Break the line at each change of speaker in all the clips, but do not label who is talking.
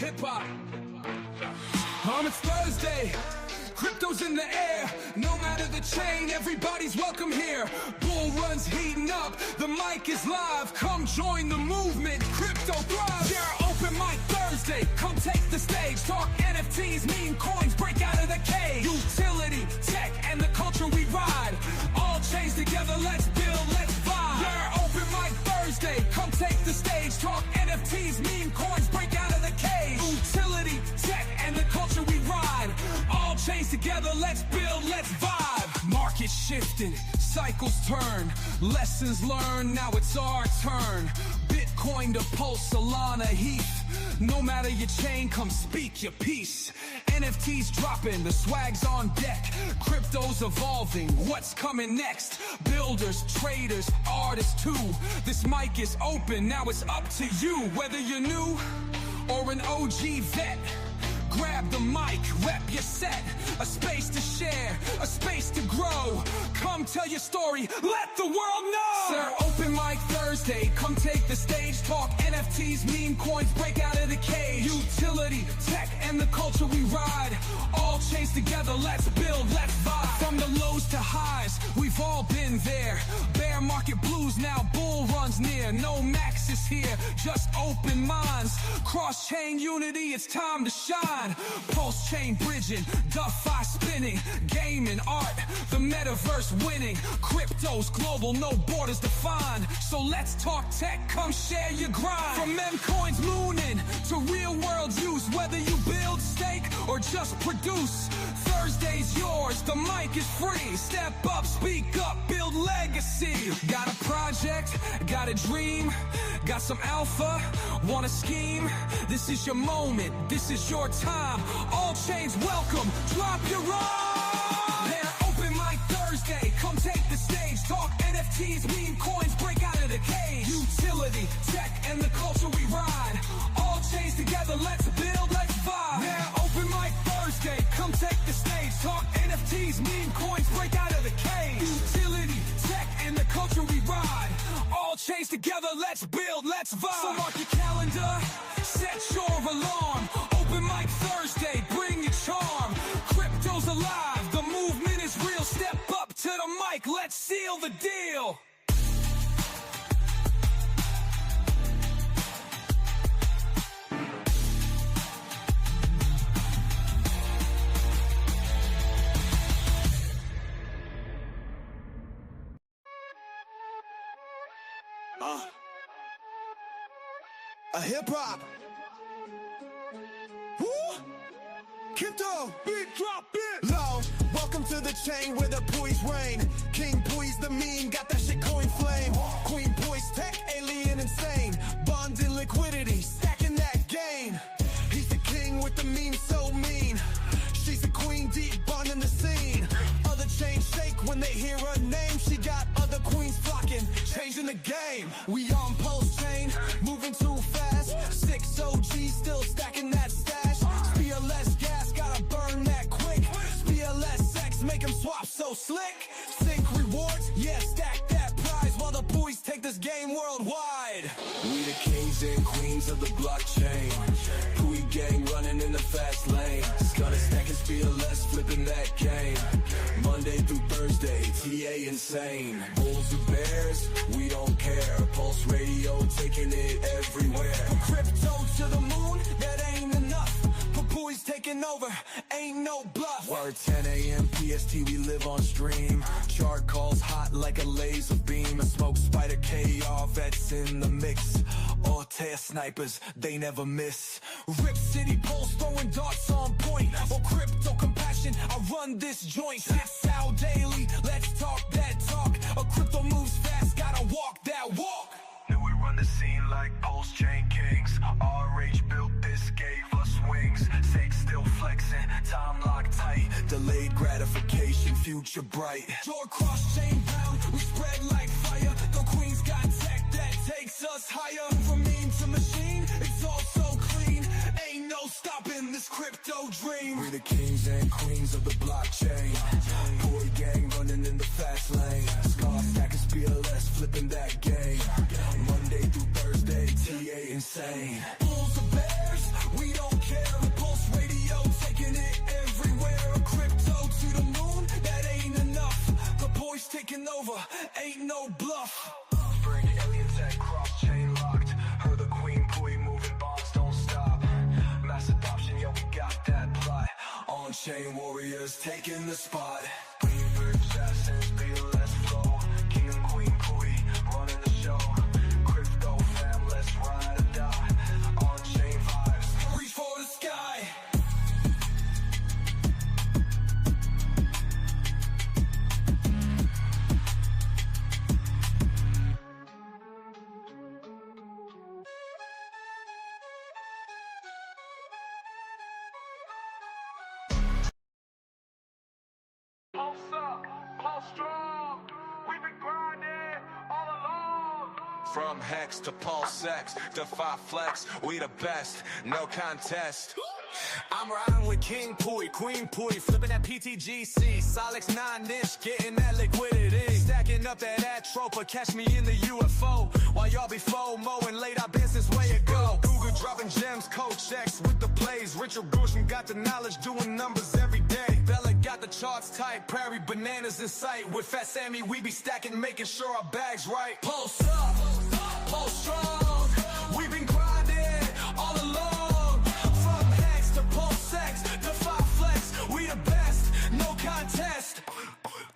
hip-hop. It's Thursday, crypto's in the air. No matter the chain, everybody's welcome here. Bull runs heating up, the mic is live. Come join the movement, crypto thrives. Yeah, open mic Thursday, come take the stage. Talk NFTs, meme coins, break out of the cage. Utility, tech, and the culture we ride. All chains together, let's build, let's vibe. Yeah, open mic Thursday, come take the stage. Talk NFTs, meme coins, break out of the cage. Utility, tech, and the culture we ride. All chains together, let's build, let's vibe. Market shifting, cycles turn, lessons learned, now it's our turn. Bitcoin to Pulse, Solana, Heath. No matter your chain, come speak your piece. NFTs dropping, the swag's on deck. Crypto's evolving, what's coming next? Builders, traders, artists too. This mic is open, now it's up to you. Whether you're new or an OG vet, grab the mic, rep your set. A space to share, a space to grow. Come tell your story, let the world know. Sir, open mic Thursday, come take the stage. Talk NFTs, meme coins, break out of the cage. Utility, tech, and the culture we ride. All chains together, let's build, let's vibe. From the lows to highs, we've all been there. Bear market blues, now bull runs near. No max is here, just open minds. Cross-chain unity, it's time to shine. Pulse chain bridging, DeFi spinning, gaming, art, the metaverse winning. Crypto's global, no borders defined. So let's talk tech, come share your grind. From meme coins mooning to real world use, whether you build, stake, or just produce. Thursday's yours, the mic is free. Step up, speak up, build legacy. Got a project, got a dream, got some alpha, want a scheme? This is your moment, this is your time. All chains welcome, drop your rhyme. Yeah, open mic Thursday, come take the stage. Talk NFTs, meme coins, break out of the cage. Utility, tech, and the culture we ride. All chains together, let's build, let's vibe. Yeah, open mic Thursday, come take the stage. Talk NFTs, meme coins, break out of the cage. Utility, tech, and the culture we ride. All chains together, let's build, let's vibe. So mark your calendar, set your alarm. Open mic Thursday, bring your charm. Crypto's alive, the movement is real. Step up to the mic, let's seal the deal.
A hip-hop. Woo! Crypto, beat drop it. Low, welcome to the chain where the Pooie's reign. King Pooie's the meme, got that shit coin flame. Queen Pooie's tech, alien insane. Bond in liquidity, stacking that gain. He's the king with the meme so mean. She's the queen, deep bond in the scene. Other chains shake when they hear her name. She got other queens flocking, changing the game. We on PulseChain, moving too fast. 6 OGs still stacking that stash. PLS gas, gotta burn that quick. PLSX, make them swap so slick. Sync rewards, yeah, stack that prize. While the Pooies take this game worldwide.
We the kings and queens of the blockchain. Pooie gang running in the fast lane. Gonna stack his PLS, flipping that game. Monday through Thursday, TA insane. Bulls or bears, we don't care. Pulse radio, taking it everywhere.
From crypto to the moon, that ain't enough. Pooie's taking over, ain't no bluff.
Word 10 AM PST, we live on stream. Chart calls hot like a laser beam. A smoke spider KR vets in the mix. Altair snipers, they never miss.
Rip City Pulse throwing darts on point. Or crypto compassion, I run this joint. Sits out daily, let's talk that talk. A crypto moves fast, gotta walk that walk.
Knew we run the scene like PulseChain kings. RH built this, gave us wings. Sake still flexing, time locked tight. Delayed gratification, future bright.
Door cross chain bound, we spread like fire. The queens got tech that takes us higher. From meme to machine, it's all so clean. Ain't no stopping this crypto dream.
We the kings and queens of the blockchain. Pooie gang running in the fast lane. Scar stackers PLS, flipping that game. Monday through Thursday, TA insane.
Bulls or bears, we don't no bluff.
Bring aliens at cross-chain locked. Heard the queen Pooie moving bonds don't stop. Mass adoption, yeah, we got that plot. On-chain warriors taking the spot. Weaver assassins, PLS flow. King and queen Pooie running the show. Crypto fam, let's ride or die. On-chain vibes,
Reach for the sky.
Pulse up, pulse strong. We've been grinding all along.
from Hex to PulseX, DeFi Flex, we the best, no contest.
I'm riding with King Pooie, Queen Pooie, flipping that PTGC, Solix 9-inch, getting that liquidity, stacking up that Atropa, catch me in the UFO, while y'all be FOMO-ing late, I've been since way ago. Google dropping gems, Coach X with the plays, Richard Bushman got the knowledge, doing numbers every day. Bella got the charts tight, Prairie bananas in sight, with Fat Sammy we be stacking, making sure our bags right. Pulse up, pulse strong, we've been grinding all along, from Hex to PulseX, DeFi Flex, we the best, no contest.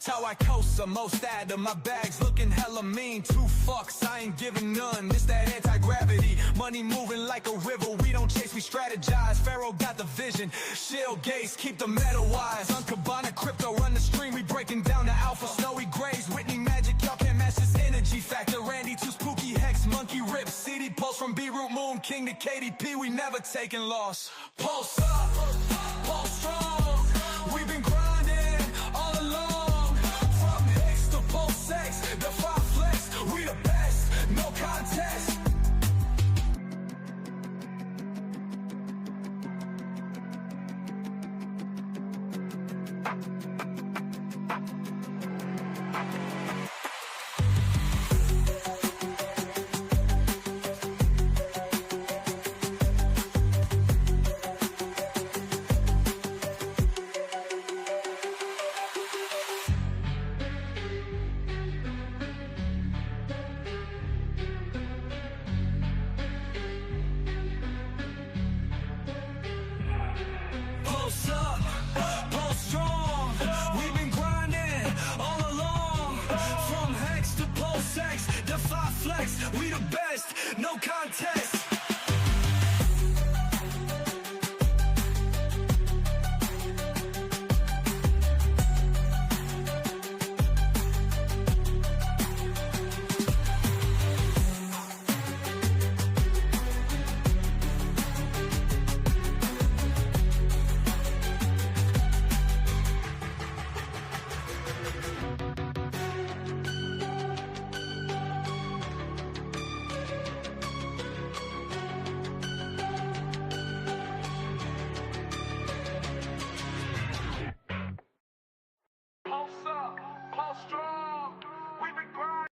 How I coast, most out of my bags looking hella mean. 2 fucks, I ain't giving none. It's that anti-gravity, money moving like a river. We don't chase, we strategize. Pharaoh got the vision. Shield gates, keep the metal wise. On Cabana crypto, run the stream. We breaking down the alpha, snowy grays, Whitney magic. Y'all can't match this energy factor. Randy too spooky, Hex, Monkey Rip, CD Pulse from B-Root Moon, King to KDP. We never taking loss. Pulse up, pulse strong. We've been grinding all along. PulseX, DeFi Flex, we the best, no contest. Pulse up, pulse strong. We've been grinding all along. From Hex to PulseX, DeFi Flex, we the best, no contest.
Pulse up, pulse strong. We've been grinding.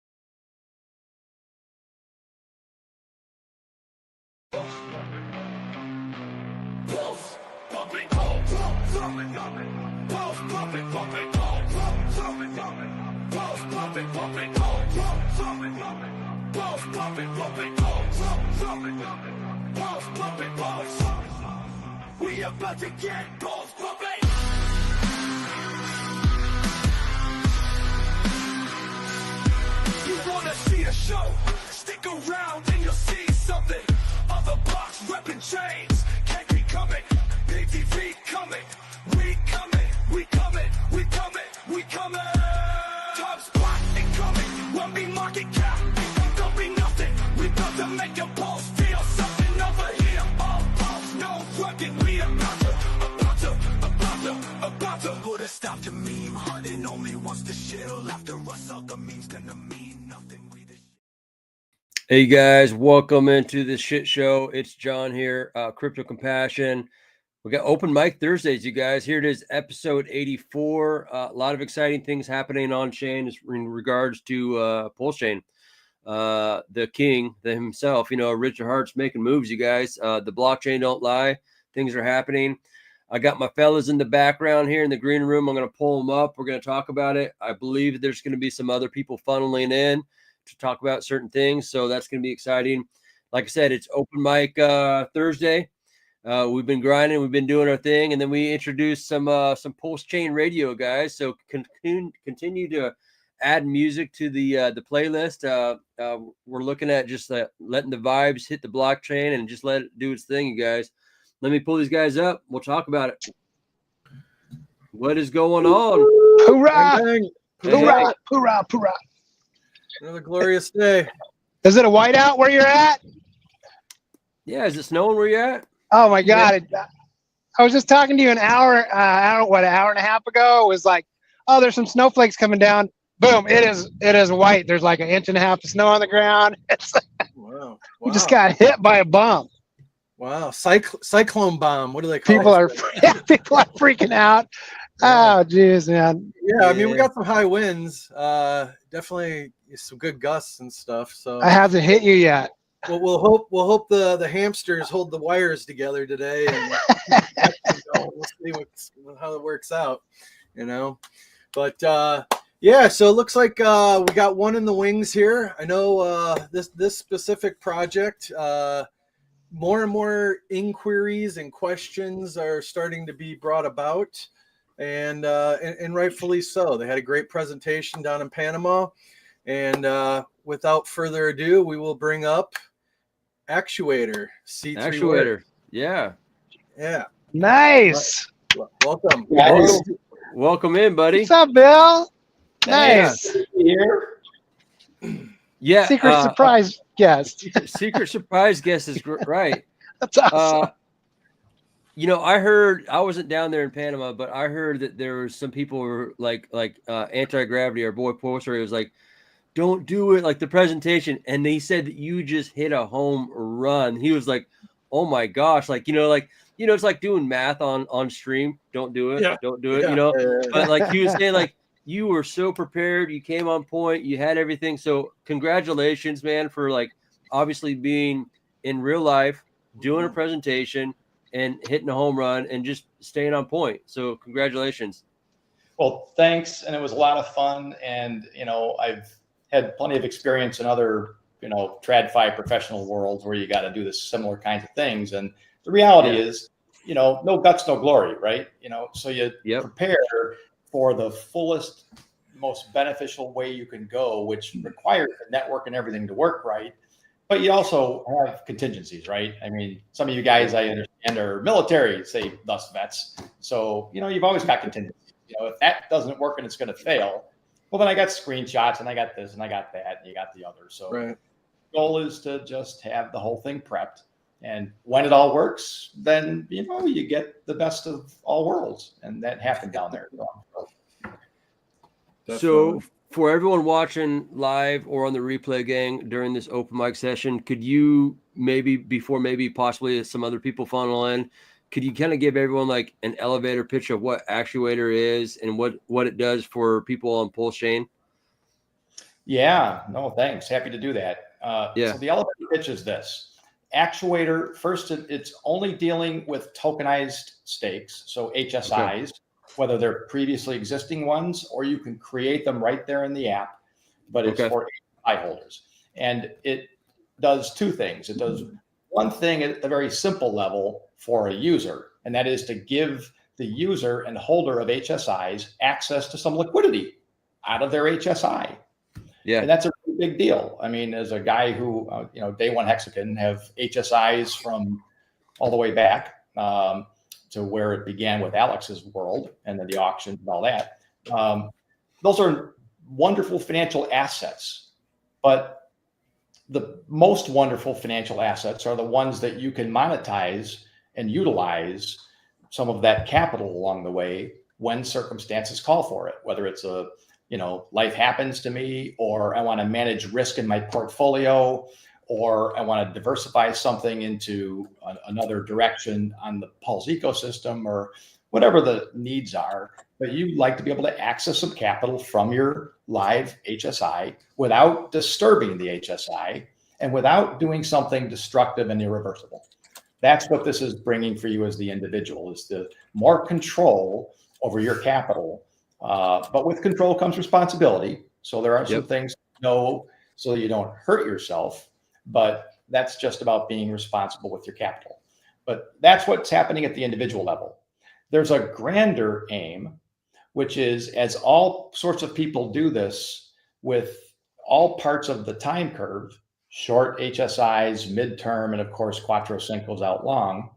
Pulse, pumping, pulse, pumping, pumping, pulse, pumping, pumping, pulse, pumping, pumping, pulse, pumping, pumping, pulse, pumping, pumping, pulse, pumping, pumping, pulse, pumping, pumping, pulse, pumping, pulse. We about to get pulse pumping. You wanna see a show? Stick around and you'll see something. Other blocks repping chains. Can't be coming. PTV coming. We coming. We coming. We coming. We coming. Top spot incoming. When we market cap, don't be nothing. We about to make your pulse feel something over here. All pulse, no rugged. We about to put a stop to meme hunting. Only once the shit'll after us. All the memes gonna mean nothing. We the
Hey guys, welcome into the shit show. It's John here, Crypto Compassion. We got open mic Thursdays, you guys. Here it is, episode 84. A lot of exciting things happening on chain in regards to PulseChain. The king, himself, Richard Hart's making moves, you guys. The blockchain don't lie. Things are happening. I got my fellas in the background here in the green room. I'm going to pull them up. We're going to talk about it. I believe there's going to be some other people funneling in to talk about certain things. So that's going to be exciting. Like I said, it's open mic Thursday. We've been grinding. We've been doing our thing. And then we introduced some PulseChain radio guys. So continue to add music to the playlist. We're looking at just letting the vibes hit the blockchain and just let it do its thing, you guys. Let me pull these guys up. We'll talk about it. What is going on?
Hoorah!
Bang, bang.
Hoorah! Hoorah! Hoorah!
Another glorious day.
Is it a whiteout where you're at?
Yeah, is it snowing where you're at?
Oh my God! I was just talking to you an hour and a half ago. It was like, oh, there's some snowflakes coming down. Boom! It is white. There's like 1.5 inches of snow on the ground. It's like,
Wow.
you just got hit by a bomb.
Wow. Cyclone bomb. What do they call
People
it?
people are freaking out.
Yeah.
Oh, geez, man.
Yeah, I mean, we got some high winds. Definitely some good gusts and stuff. So
I haven't hit you yet.
well, we'll hope the hamsters hold the wires together today, and we'll see how it works out, you know. But yeah, so it looks like we got one in the wings here. I know this specific project. More and more inquiries and questions are starting to be brought about, and rightfully so. They had a great presentation down in Panama, and without further ado, we will bring up Actuator C3.
Actuator, yeah.
Nice.
Welcome.
Welcome in, buddy.
What's up, Bill? Nice.
Yeah.
Secret surprise guest.
Secret surprise guest is right.
That's awesome.
You know, I wasn't down there in Panama, but I heard that there was some people who were like Anti-Gravity, our boy Poster, was like, don't do it, like the presentation. And they said that you just hit a home run. He was like, oh my gosh, like, it's like doing math on stream. Don't do it.
Yeah.
Don't do it,
Yeah.
But like he was saying, like, you were so prepared. You came on point. You had everything. So congratulations, man, for like obviously being in real life, doing a presentation and hitting a home run and just staying on point. So congratulations.
Well, thanks. And it was a lot of fun. And, I've had plenty of experience in other, TradFi professional worlds where you got to do this similar kinds of things. And the reality is, no guts, no glory, right? So you prepare for the fullest, most beneficial way you can go, which requires the network and everything to work right. But you also have contingencies, right? I mean, some of you guys I understand are military, say thus vets. So, you've always got contingencies. If that doesn't work and it's going to fail, well, then I got screenshots and I got this and I got that and you got the other. So the goal is to just have the whole thing prepped. And when it all works, then, you get the best of all worlds. And that happened down there.
So for everyone watching live or on the replay, gang, during this open mic session, could you possibly some other people funnel in, could you kind of give everyone like an elevator pitch of what Actuator is and what it does for people on PulseChain? Yeah,
no, thanks. Happy to do that. So the elevator pitch is this. Actuator, first, it's only dealing with tokenized stakes, so HSIs, whether they're previously existing ones or you can create them right there in the app, but it's for HSI holders. And it does two things. It does one thing at a very simple level for a user, and that is to give the user and holder of HSIs access to some liquidity out of their HSI. Yeah. And that's a really big deal. I mean, as a guy who, day one Hexagon have HSIs from all the way back to where it began with Alex's world and then the auctions and all that. Those are wonderful financial assets, but the most wonderful financial assets are the ones that you can monetize and utilize some of that capital along the way when circumstances call for it, whether it's life happens to me, or I want to manage risk in my portfolio, or I want to diversify something into another direction on the Pulse ecosystem, or whatever the needs are. But you'd like to be able to access some capital from your live HSI without disturbing the HSI and without doing something destructive and irreversible. That's what this is bringing for you as the individual, is the more control over your capital. But with control comes responsibility. So there are some things to know so you don't hurt yourself, but that's just about being responsible with your capital. But that's what's happening at the individual level. There's a grander aim, which is, as all sorts of people do this with all parts of the time curve, short HSIs, midterm, and of course, Quattro Cinco's out long,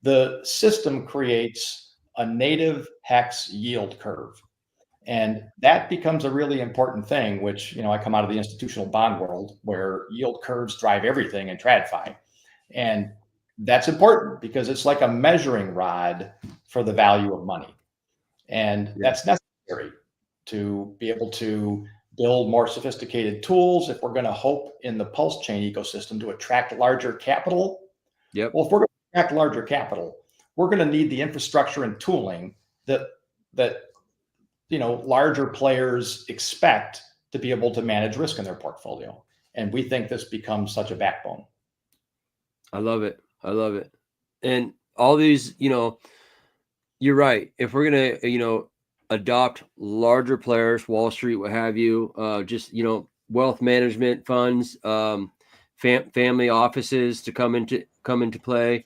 the system creates a native hex yield curve. And that becomes a really important thing, which, I come out of the institutional bond world where yield curves drive everything in TradFi. And that's important because it's like a measuring rod for the value of money. And that's necessary to be able to build more sophisticated tools if we're going to hope in the PulseChain ecosystem to attract larger capital. Well, if we're going to attract larger capital, we're going to need the infrastructure and tooling that larger players expect to be able to manage risk in their portfolio. And we think this becomes such a backbone.
I love it. And all these, you're right. If we're going to, adopt larger players, Wall Street, what have you, just, wealth management funds, family offices to come into play.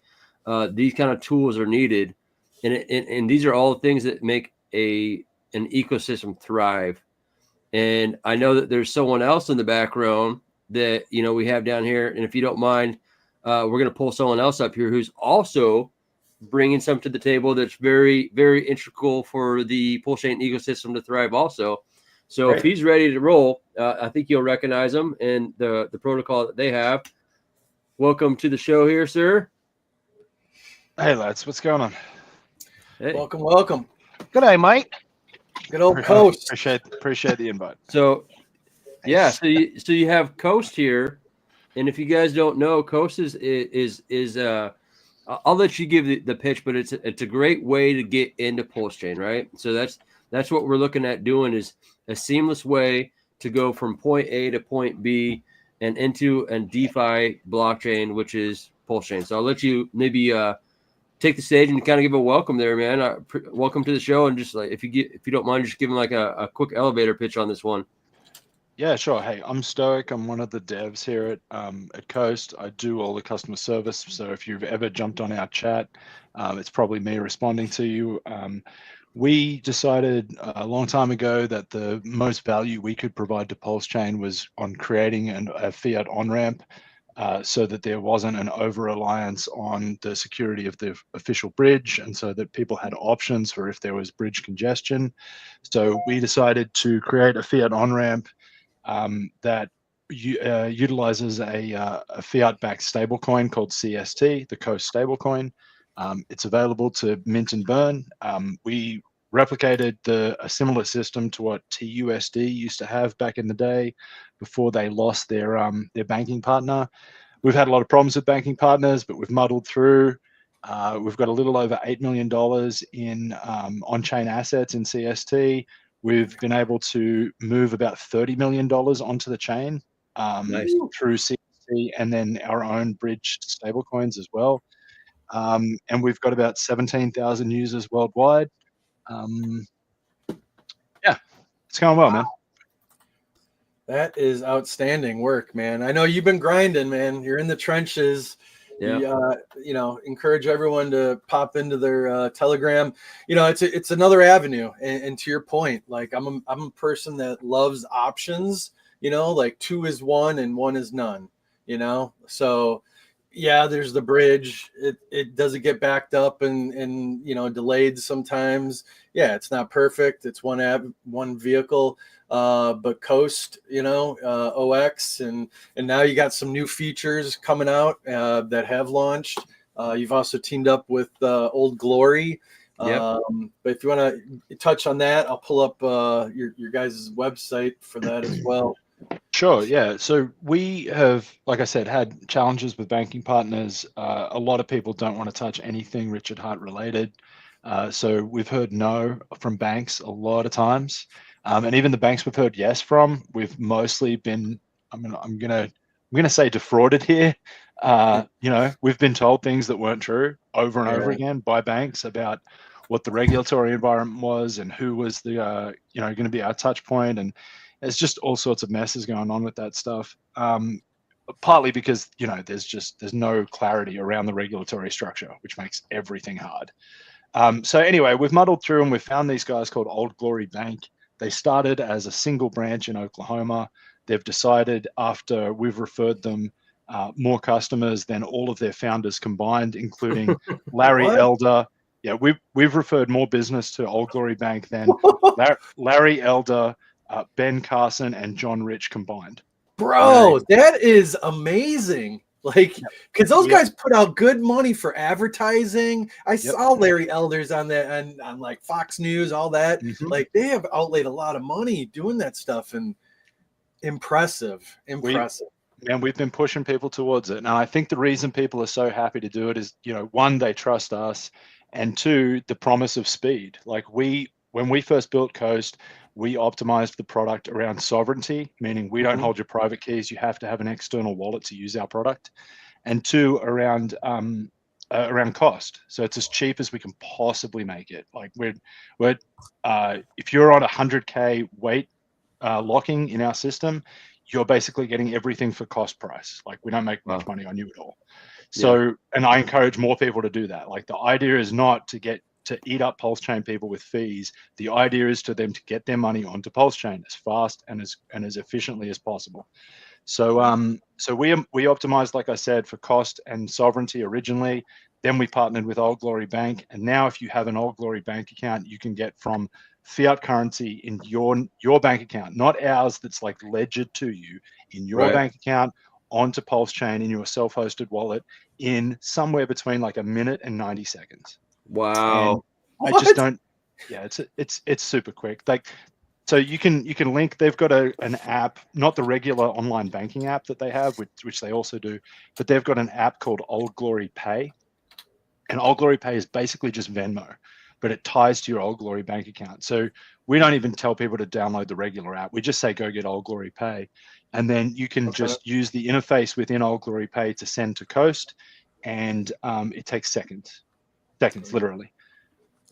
These kind of tools are needed. And these are all things that make an ecosystem thrive. And I know that there's someone else in the background that, we have down here. And if you don't mind, we're going to pull someone else up here who's also bringing some to the table that's very, very integral for the PulseChain ecosystem to thrive also. So If he's ready to roll, I think you'll recognize him and the protocol that they have. Welcome to the show here, sir.
Hey, lads. What's going on?
Hey.
Welcome.
Good day, mate.
Good old Coast.
Appreciate the invite.
So, so you have Coast here. And if you guys don't know, Coast is I'll let you give the pitch, but it's a great way to get into PulseChain, right? So that's what we're looking at doing, is a seamless way to go from point A to point B and into a DeFi blockchain, which is PulseChain. So I'll let you maybe take the stage and kind of give a welcome there, man. Welcome to the show, and just like if you don't mind, just giving like a quick elevator pitch on this one.
Yeah, sure. Hey, I'm Stoic. I'm one of the devs here at Coast. I do all the customer service. So if you've ever jumped on our chat, it's probably me responding to you. We decided a long time ago that the most value we could provide to PulseChain was on creating a fiat on-ramp so that there wasn't an over-reliance on the security of the official bridge, and so that people had options for if there was bridge congestion. So we decided to create a fiat on-ramp that utilizes a fiat-backed stablecoin called CST, the Coast stablecoin. It's available to mint and burn. We replicated a similar system to what TUSD used to have back in the day before they lost their banking partner. We've had a lot of problems with banking partners, but we've muddled through. We've got a little over $8 million in on-chain assets in CST. We've been able to move about $30 million onto the chain through CST and then our own bridged stablecoins as well. And we've got about 17,000 users worldwide. It's going well, man.
That is outstanding work, man. I know you've been grinding, man. You're in the trenches. Yeah. Encourage everyone to pop into their Telegram. It's another avenue. And to your point, like I'm a person that loves options. Like 2 is 1 and 1 is none. So yeah, there's the bridge. It doesn't get backed up and delayed sometimes. Yeah, it's not perfect. It's one vehicle. But Coast, OX, and now you got some new features coming out that have launched. You've also teamed up with Old Glory. But if you want to touch on that, I'll pull up your guys' website for that as well.
Sure, yeah. So we have, like I said, had challenges with banking partners. A lot of people don't want to touch anything Richard Hart related. So we've heard no from banks a lot of times. And even the banks we've heard yes from, we've mostly been, I'm gonna going to say defrauded here. You know, we've been told things that weren't true over and over again by banks about what the regulatory environment was and who was the, you know, going to be our touch point. And there's just all sorts of messes going on with that stuff. Partly because, you know, there's no clarity around the regulatory structure, which makes everything hard. So anyway, we've muddled through and we've found these guys called Old Glory Bank. They started as a single branch in Oklahoma. They've decided after we've referred them more customers than all of their founders combined, including Larry Elder. Yeah, we've referred more business to Old Glory Bank than Larry Elder, Ben Carson, and John Rich combined.
Bro, that is amazing. Like, because those guys put out good money for advertising. I saw Larry Elder's on that on like Fox News, all that. Like, they have outlaid a lot of money doing that stuff, and impressive.
And we've been pushing people towards it. And I think the reason people are so happy to do it is, you know, one, they trust us, and two, the promise of speed. Like when we first built Coast, we optimized the product around sovereignty, meaning we don't hold your private keys. You have to have an external wallet to use our product. And two, around cost. So it's as cheap as we can possibly make it. Like we're if you're on 100K weight locking in our system, you're basically getting everything for cost price. Like we don't make much money on you at all. So, and I encourage more people to do that. Like the idea is not to eat up PulseChain people with fees. The idea is to them to get their money onto PulseChain as fast and as efficiently as possible. So so we optimized, like I said, for cost and sovereignty originally. Then we partnered with Old Glory Bank, and now if you have an Old Glory Bank account, you can get from fiat currency in your bank account, not ours, that's like ledgered to you in your bank account, onto PulseChain in your self-hosted wallet in somewhere between like a minute and 90 seconds.
Wow.
I just don't. Yeah, it's super quick. Like, so you can link. They've got an app, not the regular online banking app that they have, which they also do, but they've got an app called Old Glory Pay, and Old Glory Pay is basically just Venmo, but it ties to your Old Glory bank account. So we don't even tell people to download the regular app. We just say go get Old Glory Pay, and then you can just use the interface within Old Glory Pay to send to Coast, and it takes seconds, literally.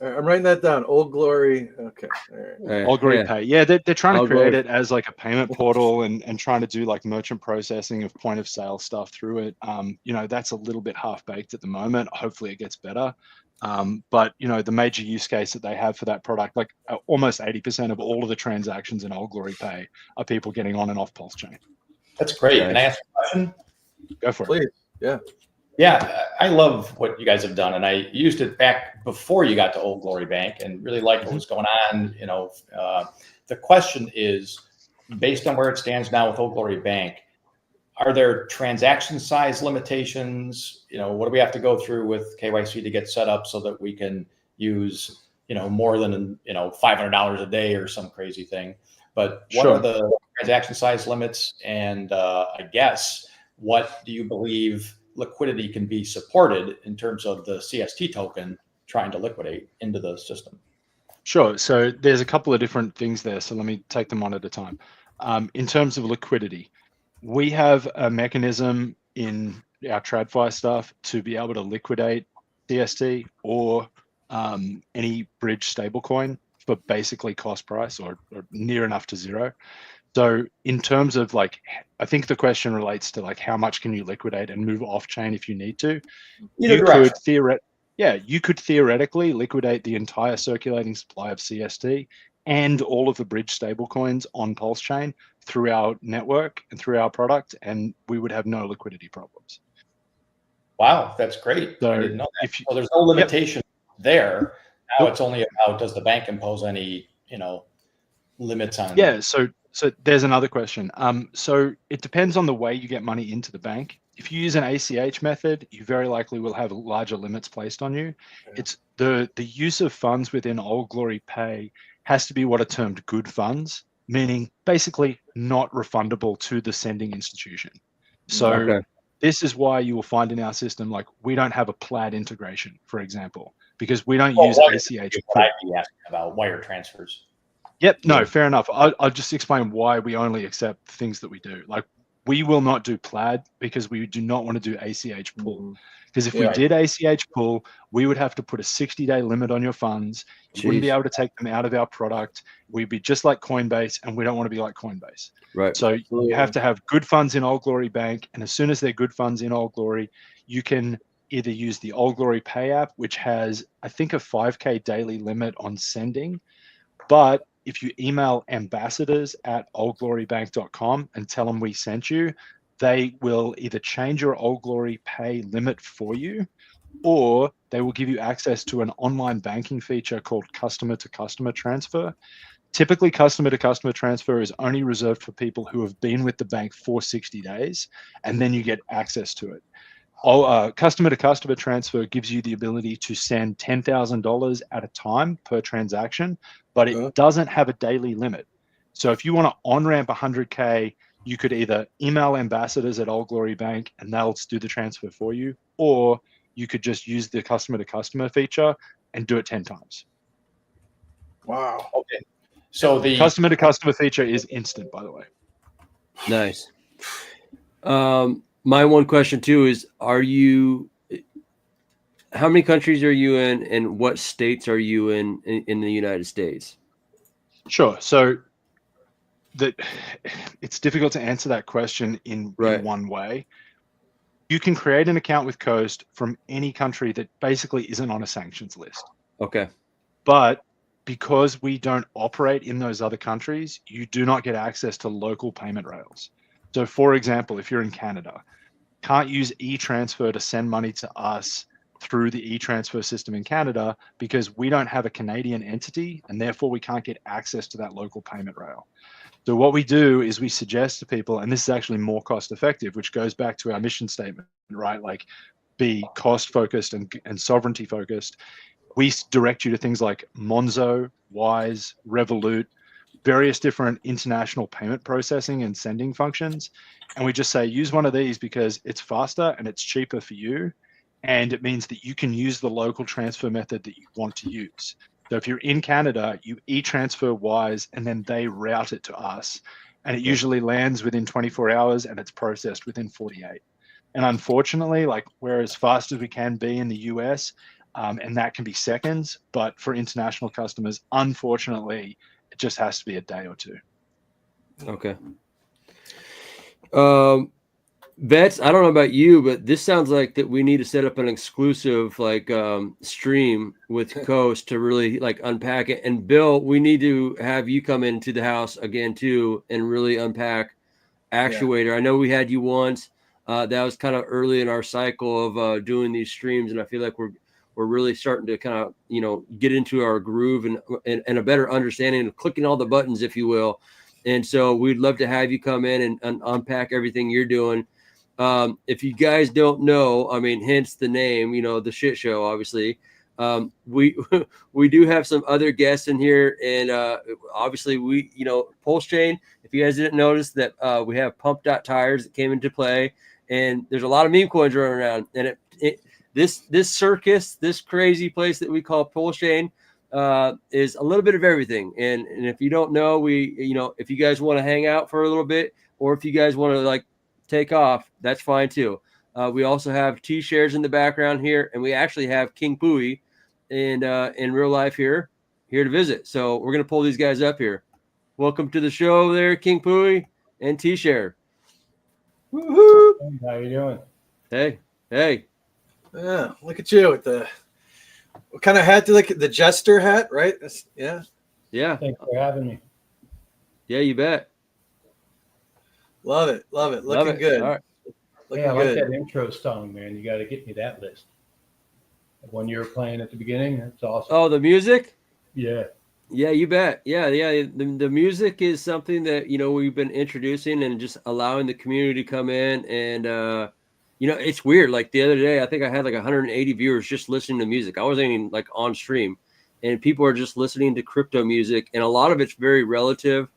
I'm writing that down. Old Glory. Okay.
All right. Old Glory Pay. Yeah, they're trying to create it as like a payment portal and trying to do like merchant processing of point of sale stuff through it. You know, that's a little bit half baked at the moment. Hopefully it gets better. But you know, the major use case that they have for that product, like almost 80% of all of the transactions in Old Glory Pay are people getting on and off PulseChain.
That's great. Can I ask a question?
Go for it.
Please. Yeah.
Yeah, I love what you guys have done, and I used it back before you got to Old Glory Bank, and really liked what was going on. You know, the question is, based on where it stands now with Old Glory Bank, are there transaction size limitations? You know, what do we have to go through with KYC to get set up so that we can use, you know, more than, you know, $500 a day or some crazy thing? But what are the transaction size limits? And I guess, what do you believe liquidity can be supported in terms of the CST token trying to liquidate into the system?
Sure. So there's a couple of different things there. So let me take them one at a time. In terms of liquidity, we have a mechanism in our TradFi stuff to be able to liquidate CST or any bridge stablecoin for basically cost price or near enough to zero. So in terms of like, I think the question relates to like, how much can you liquidate and move off chain if you need to? You could theoretically liquidate the entire circulating supply of CST and all of the bridge stablecoins on PulseChain through our network and through our product, and we would have no liquidity problems.
Wow, that's great.
So
I didn't know that. So there's no limitation there. Now it's only about, does the bank impose any, you know, limits on?
Yeah. So there's another question. So it depends on the way you get money into the bank. If you use an ACH method, you very likely will have larger limits placed on you. It's the use of funds within Old Glory Pay has to be what are termed good funds, meaning basically not refundable to the sending institution. So this is why you will find in our system, like we don't have a Plaid integration, for example, because we don't use ACH.
I'd be asking about wire transfers.
Yep. No, fair enough. I'll just explain why we only accept things that we do. Like We will not do plaid because we do not want to do ACH pull. Because if
Yeah.
we did ACH pull, we would have to put a 60-day limit on your funds. You wouldn't be
Jeez.
able to take them out of our product. We'd be just like Coinbase, and we don't want to be like Coinbase.
Right.
So you have to have good funds in Old Glory Bank, and as soon as they're good funds in Old Glory, you can either use the Old Glory Pay app, which has, I think, a 5K daily limit on sending. But if you email ambassadors at oldglorybank.com and tell them we sent you, they will either change your Old Glory Pay limit for you, or they will give you access to an online banking feature called customer-to-customer transfer. Typically, customer-to-customer transfer is only reserved for people who have been with the bank for 60 days, and then you get access to it. Customer-to-customer transfer gives you the ability to send $10,000 at a time per transaction, but it doesn't have a daily limit. So if you want to on-ramp 100K, you could either email ambassadors at Old Glory Bank and they'll do the transfer for you, or you could just use the customer-to-customer feature and do it 10 times.
Wow.
Okay. So the
customer-to-customer feature is instant, by the way.
Nice. My one question too is, how many countries are you in, and what states are you in the United States?
Sure. So it's difficult to answer that question in one way. You can create an account with Coast from any country that basically isn't on a sanctions list.
Okay.
But because we don't operate in those other countries, you do not get access to local payment rails. So for example, if you're in Canada, can't use e-transfer to send money to us through the e-transfer system in Canada because we don't have a Canadian entity, and therefore we can't get access to that local payment rail. So what we do is we suggest to people, and this is actually more cost effective, which goes back to our mission statement, right? Like, be cost focused and sovereignty focused. We direct you to things like Monzo, Wise, Revolut, various different international payment processing and sending functions. And we just say, use one of these because it's faster and it's cheaper for you. And it means that you can use the local transfer method that you want to use. So if you're in Canada, you e-transfer Wise and then they route it to us. And it usually lands within 24 hours and it's processed within 48. And unfortunately, like, we're as fast as we can be in the US, and that can be seconds. But for international customers, unfortunately, it just has to be a day or two.
Okay. Vets, I don't know about you, but this sounds like that we need to set up an exclusive stream with Coast to really unpack it. And Bill, we need to have you come into the house again too and really unpack Actuator. Yeah. I know we had you once. That was kind of early in our cycle of doing these streams, and I feel like we're really starting to kind of get into our groove and a better understanding of clicking all the buttons, if you will. And so we'd love to have you come in and unpack everything you're doing. If you guys don't know, I mean, hence the name, the shit show, obviously. We do have some other guests in here, and obviously we, PulseChain. If you guys didn't notice that, we have pump.tires that came into play, and there's a lot of meme coins running around, and this circus, this crazy place that we call PulseChain, is a little bit of everything. And if you don't know, if you guys want to hang out for a little bit, or if you guys want to take off, that's fine too. We also have T-shares in the background here, and we actually have King Pooie in real life here to visit. So we're going to pull these guys up here. Welcome to the show there, King Pooie and T-share.
Woohoo! How you doing?
Hey.
Yeah, look at you with what kind of hat do you like? The jester hat, right? Yeah.
Thanks for having me.
Yeah, you bet.
Love it. Looking good.
All right.
Looking good. Like that intro song, man. You got to get me that list. The one you were playing at the beginning. That's awesome.
Oh, the music?
Yeah.
Yeah, you bet. Yeah. The music is something that, we've been introducing and just allowing the community to come in. And, it's weird. Like the other day, I think I had 180 viewers just listening to music. I wasn't even on stream, and people are just listening to crypto music. And a lot of it's very relative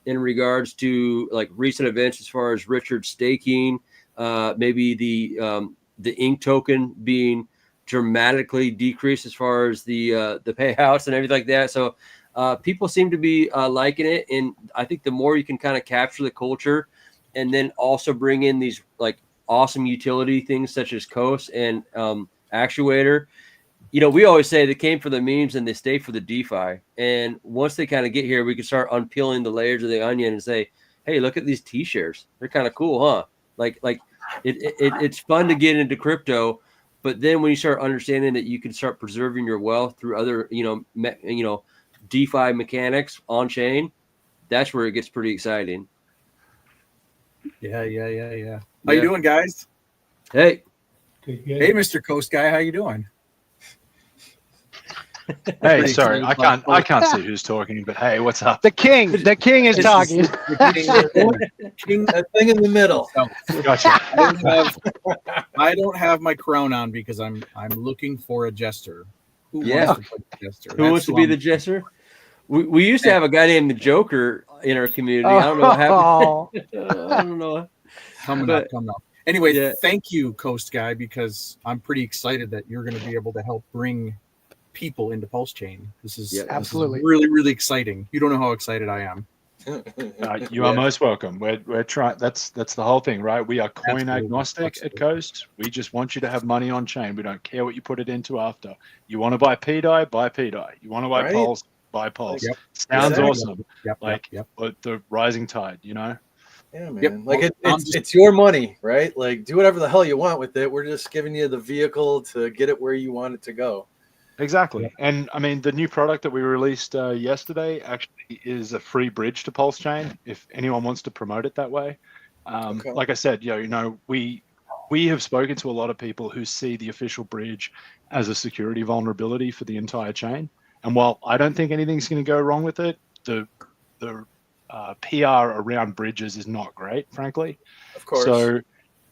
in regards to recent events, as far as Richard staking, maybe the ink token being dramatically decreased as far as the payouts and everything like that. So people seem to be liking it. And I think the more you can kind of capture the culture and then also bring in these like awesome utility things such as Coast and Actuator. You know, we always say they came for the memes and they stay for the DeFi. And once they kind of get here, we can start unpeeling the layers of the onion and say, hey, look at these T-shares. They're kind of cool, huh? Like it's fun to get into crypto, but then when you start understanding that you can start preserving your wealth through other, DeFi mechanics on chain, that's where it gets pretty exciting.
Yeah. How you doing, guys?
Hey.
Hey, Mr. Coast Guy, how you doing?
Hey, sorry, I can't see who's talking, but hey, what's up?
The king is talking.
King, that thing in the middle.
Gotcha.
I don't have my crown on because I'm looking for a jester. Who wants to play the jester?
Who wants to be the jester? We used to have a guy named the Joker in our community. I don't know what happened. I don't know.
Coming up. Anyway, thank you, Coast Guy, because I'm pretty excited that you're going to be able to help bring people into PulseChain. This is
absolutely
really, really exciting. You don't know how excited I am.
You are most welcome. We're trying. That's the whole thing, right? We are coin agnostic at Coast. We just want you to have money on chain. We don't care what you put it into after. You want to buy PDI, buy PDI. You want to buy Pulse, buy Pulse.
Yep.
Sounds awesome.
Yep.
But the rising tide, you know.
Yeah, man. Like it's your money, right? Like do whatever the hell you want with it. We're just giving you the vehicle to get it where you want it to go.
Exactly. And I mean, the new product that we released yesterday actually is a free bridge to PulseChain if anyone wants to promote it that way. Like I said, we have spoken to a lot of people who see the official bridge as a security vulnerability for the entire chain. And while I don't think anything's going to go wrong with it, the PR around bridges is not great, frankly.
Of course.
So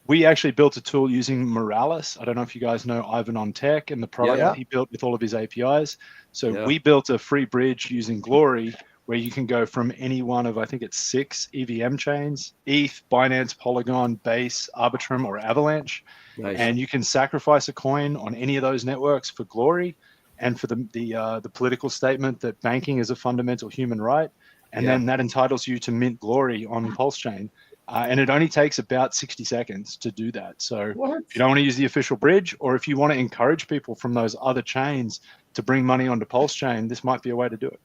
we actually built a tool using Morales. I don't know if you guys know Ivan on Tech and the product that he built with all of his APIs. So we built a free bridge using Glory where you can go from any one of, I think it's 6 EVM chains, ETH, Binance, Polygon, Base, Arbitrum, or Avalanche. Nice. And you can sacrifice a coin on any of those networks for Glory and for the political statement that banking is a fundamental human right. And then that entitles you to mint Glory on PulseChain. And it only takes about 60 seconds to do that. So if you don't want to use the official bridge, or if you want to encourage people from those other chains to bring money onto PulseChain, this might be a way to do it.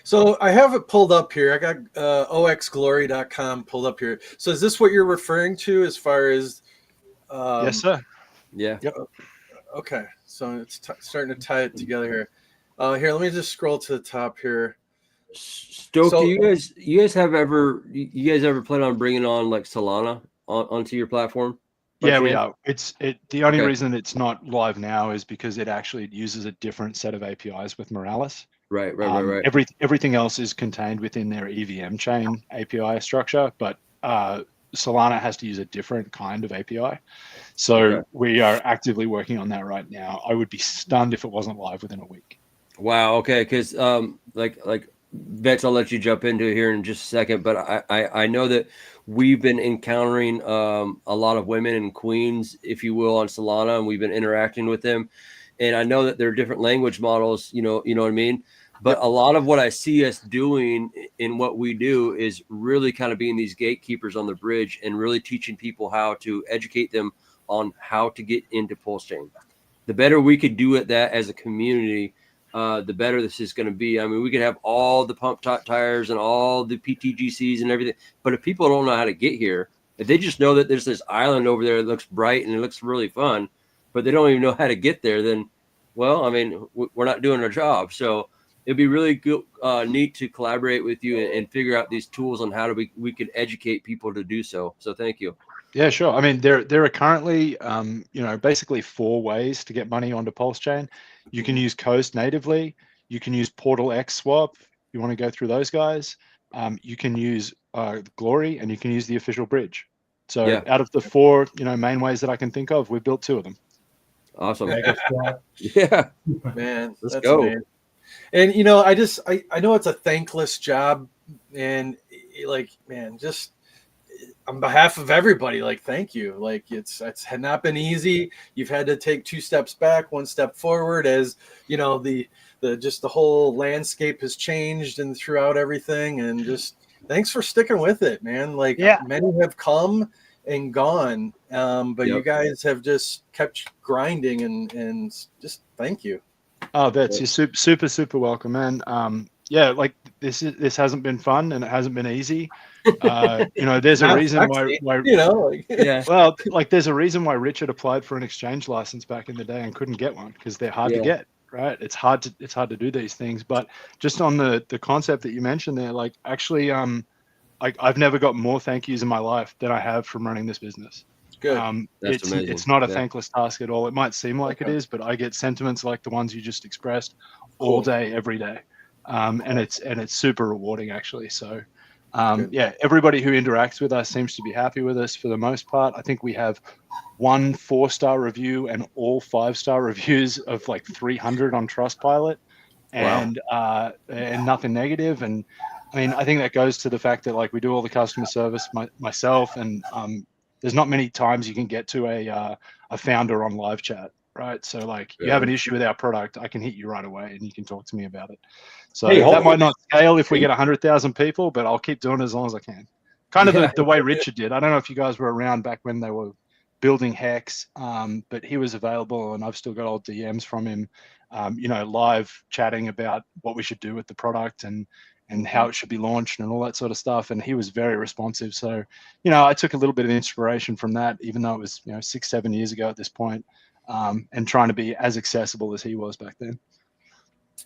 So I have it pulled up here. I got oxglory.com pulled up here. So is this what you're referring to as far as?
Yes, sir.
Yeah.
Yep. Okay. So it's starting to tie it together here. Here, let me just scroll to the top here.
Stoke, do you guys ever plan on bringing on like Solana onto your platform?
Yeah, we are. The only reason it's not live now is because it actually uses a different set of APIs with Morales.
Right.
Everything else is contained within their EVM chain API structure, but Solana has to use a different kind of API. So we are actively working on that right now. I would be stunned if it wasn't live within a week.
Wow. Okay. Because like Vets, I'll let you jump into it here in just a second, but I know that we've been encountering a lot of women and queens, if you will, on Solana, and we've been interacting with them. And I know that there are different language models, you know what I mean? But a lot of what I see us doing in what we do is really kind of being these gatekeepers on the bridge and really teaching people how to educate them on how to get into PulseChain. The better we could do at that as a community, the better this is going to be. I mean, we could have all the pump tires and all the PTGCs and everything, but if people don't know how to get here, if they just know that there's this island over there that looks bright and it looks really fun, but they don't even know how to get there, then, well, I mean, we're not doing our job. So it'd be really good, neat to collaborate with you and figure out these tools on how we could educate people to do so. So thank you.
Yeah, sure. I mean, there are currently, basically 4 ways to get money onto PulseChain. You can use Coast natively. You can use Portal X Swap. You want to go through those guys. You can use Glory, and you can use the official bridge. So out of the 4, main ways that I can think of, we've built 2 of them.
Awesome.
Yeah, man,
let's go.
Amazing. And I know it's a thankless job, and just on behalf of everybody, thank you. It's not been easy. You've had to take 2 steps back, 1 step forward, as the whole landscape has changed and throughout everything, and just thanks for sticking with it, man. Like many have come and gone, but you guys have just kept grinding and just thank you.
Oh, that's you're super welcome, man. Yeah, like this hasn't been fun and it hasn't been easy. There's a reason why well, like there's a reason why Richard applied for an exchange license back in the day and couldn't get one, because they're hard to get, right? It's hard to do these things. But just on the concept that you mentioned there, like actually I've never got more thank yous in my life than I have from running this business.
Good.
It's not a thankless task at all. It might seem like it is, but I get sentiments like the ones you just expressed all day, every day. And it's super rewarding actually. So everybody who interacts with us seems to be happy with us for the most part. I think we have 1 4-star review and all 5-star reviews of like 300 on Trustpilot, and nothing negative. And I mean, I think that goes to the fact that like we do all the customer service myself, and there's not many times you can get to a founder on live chat, right? So like you have an issue with our product, I can hit you right away and you can talk to me about it. So that might not scale if we get 100,000 people, but I'll keep doing it as long as I can. Kind of the way Richard did. I don't know if you guys were around back when they were building Hex, but he was available and I've still got old DMs from him, live chatting about what we should do with the product and how it should be launched and all that sort of stuff. And he was very responsive. So, I took a little bit of inspiration from that, even though it was, 6-7 years ago at this point, and trying to be as accessible as he was back then.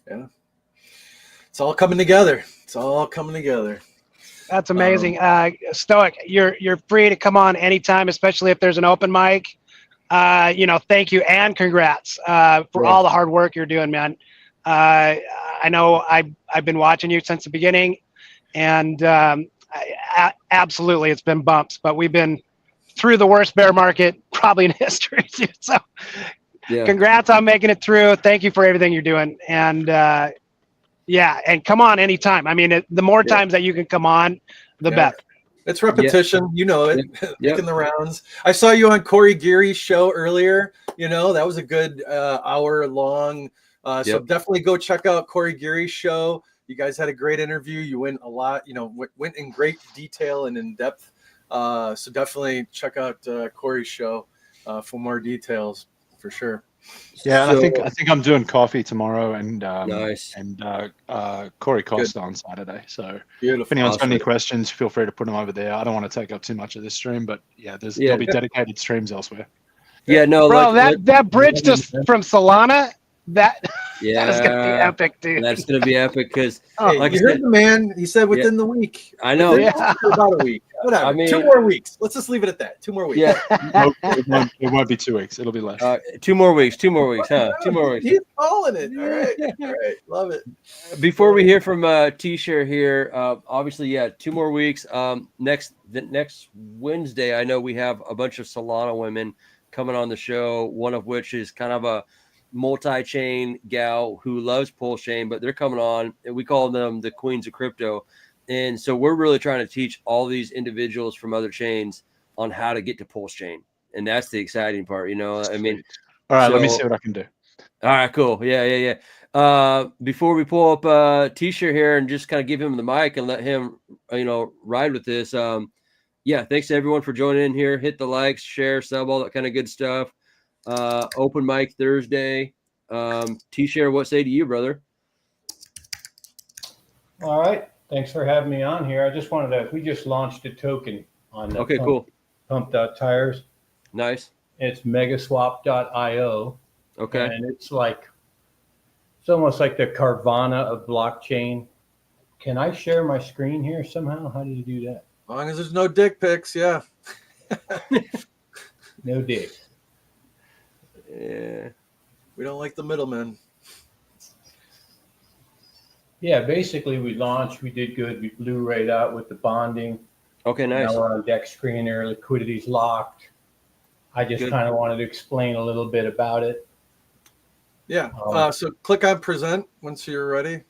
Yeah. It's all coming together.
That's amazing. Stoic, you're free to come on anytime, especially if there's an open mic. Thank you and congrats for all the hard work you're doing, man. I know I've been watching you since the beginning, and absolutely it's been bumps, but we've been through the worst bear market probably in history too. So congrats on making it through. Thank you for everything you're doing. And and come on anytime. I mean, the more times that you can come on, the better.
It's repetition, making the rounds. I saw you on Corey Geary's show earlier. That was a good hour long. So definitely go check out Corey Geary's show. You guys had a great interview. You went a lot, went in great detail and in depth. So definitely check out Corey's show for more details, for sure.
Yeah, so, I think I'm doing coffee tomorrow and Corey Costa on Saturday. So if anyone's got any questions, feel free to put them over there. I don't want to take up too much of this stream, but there'll be dedicated streams elsewhere.
Yeah, no, bro, that bridge from Solana. That is gonna be epic, dude.
That's gonna be epic because
you heard the man. He said within the week.
I know.
About a week. Whatever. I mean, 2 more weeks. Let's just leave it at that. 2 more weeks.
Yeah.
It won't be 2 weeks. It'll be less.
2 more weeks. 2 more weeks, huh? 2 more weeks.
He's calling it. All right. Love it.
Before we hear from T-Share here, obviously, 2 more weeks. Next Wednesday, I know we have a bunch of Solana women coming on the show. One of which is kind of a multi-chain gal who loves PulseChain, but they're coming on, and we call them the queens of crypto. And so we're really trying to teach all these individuals from other chains on how to get to PulseChain, and that's the exciting part. I mean,
all right, let me see what I can do.
All right, cool. Yeah. Before we pull up T-Shirt here and just kind of give him the mic and let him ride with this, thanks to everyone for joining in here. Hit the likes, share, sub, all that kind of good stuff. Open mic Thursday. T-Share, what say to you, brother?
All right. Thanks for having me on here. I just we just launched a token on the
cool.
Pump.tires.
Nice.
It's megaswap.io.
Okay.
And it's almost like the Carvana of blockchain. Can I share my screen here somehow? How do you do that?
As long as there's no dick pics, yeah.
No dick.
Yeah.
We don't like the middlemen.
Yeah, basically we launched, we did good. We blew right out with the bonding.
Okay, nice.
Now we're on deck screener, liquidity's locked. I just kind of wanted to explain a little bit about it.
Yeah, so click on present once you're ready.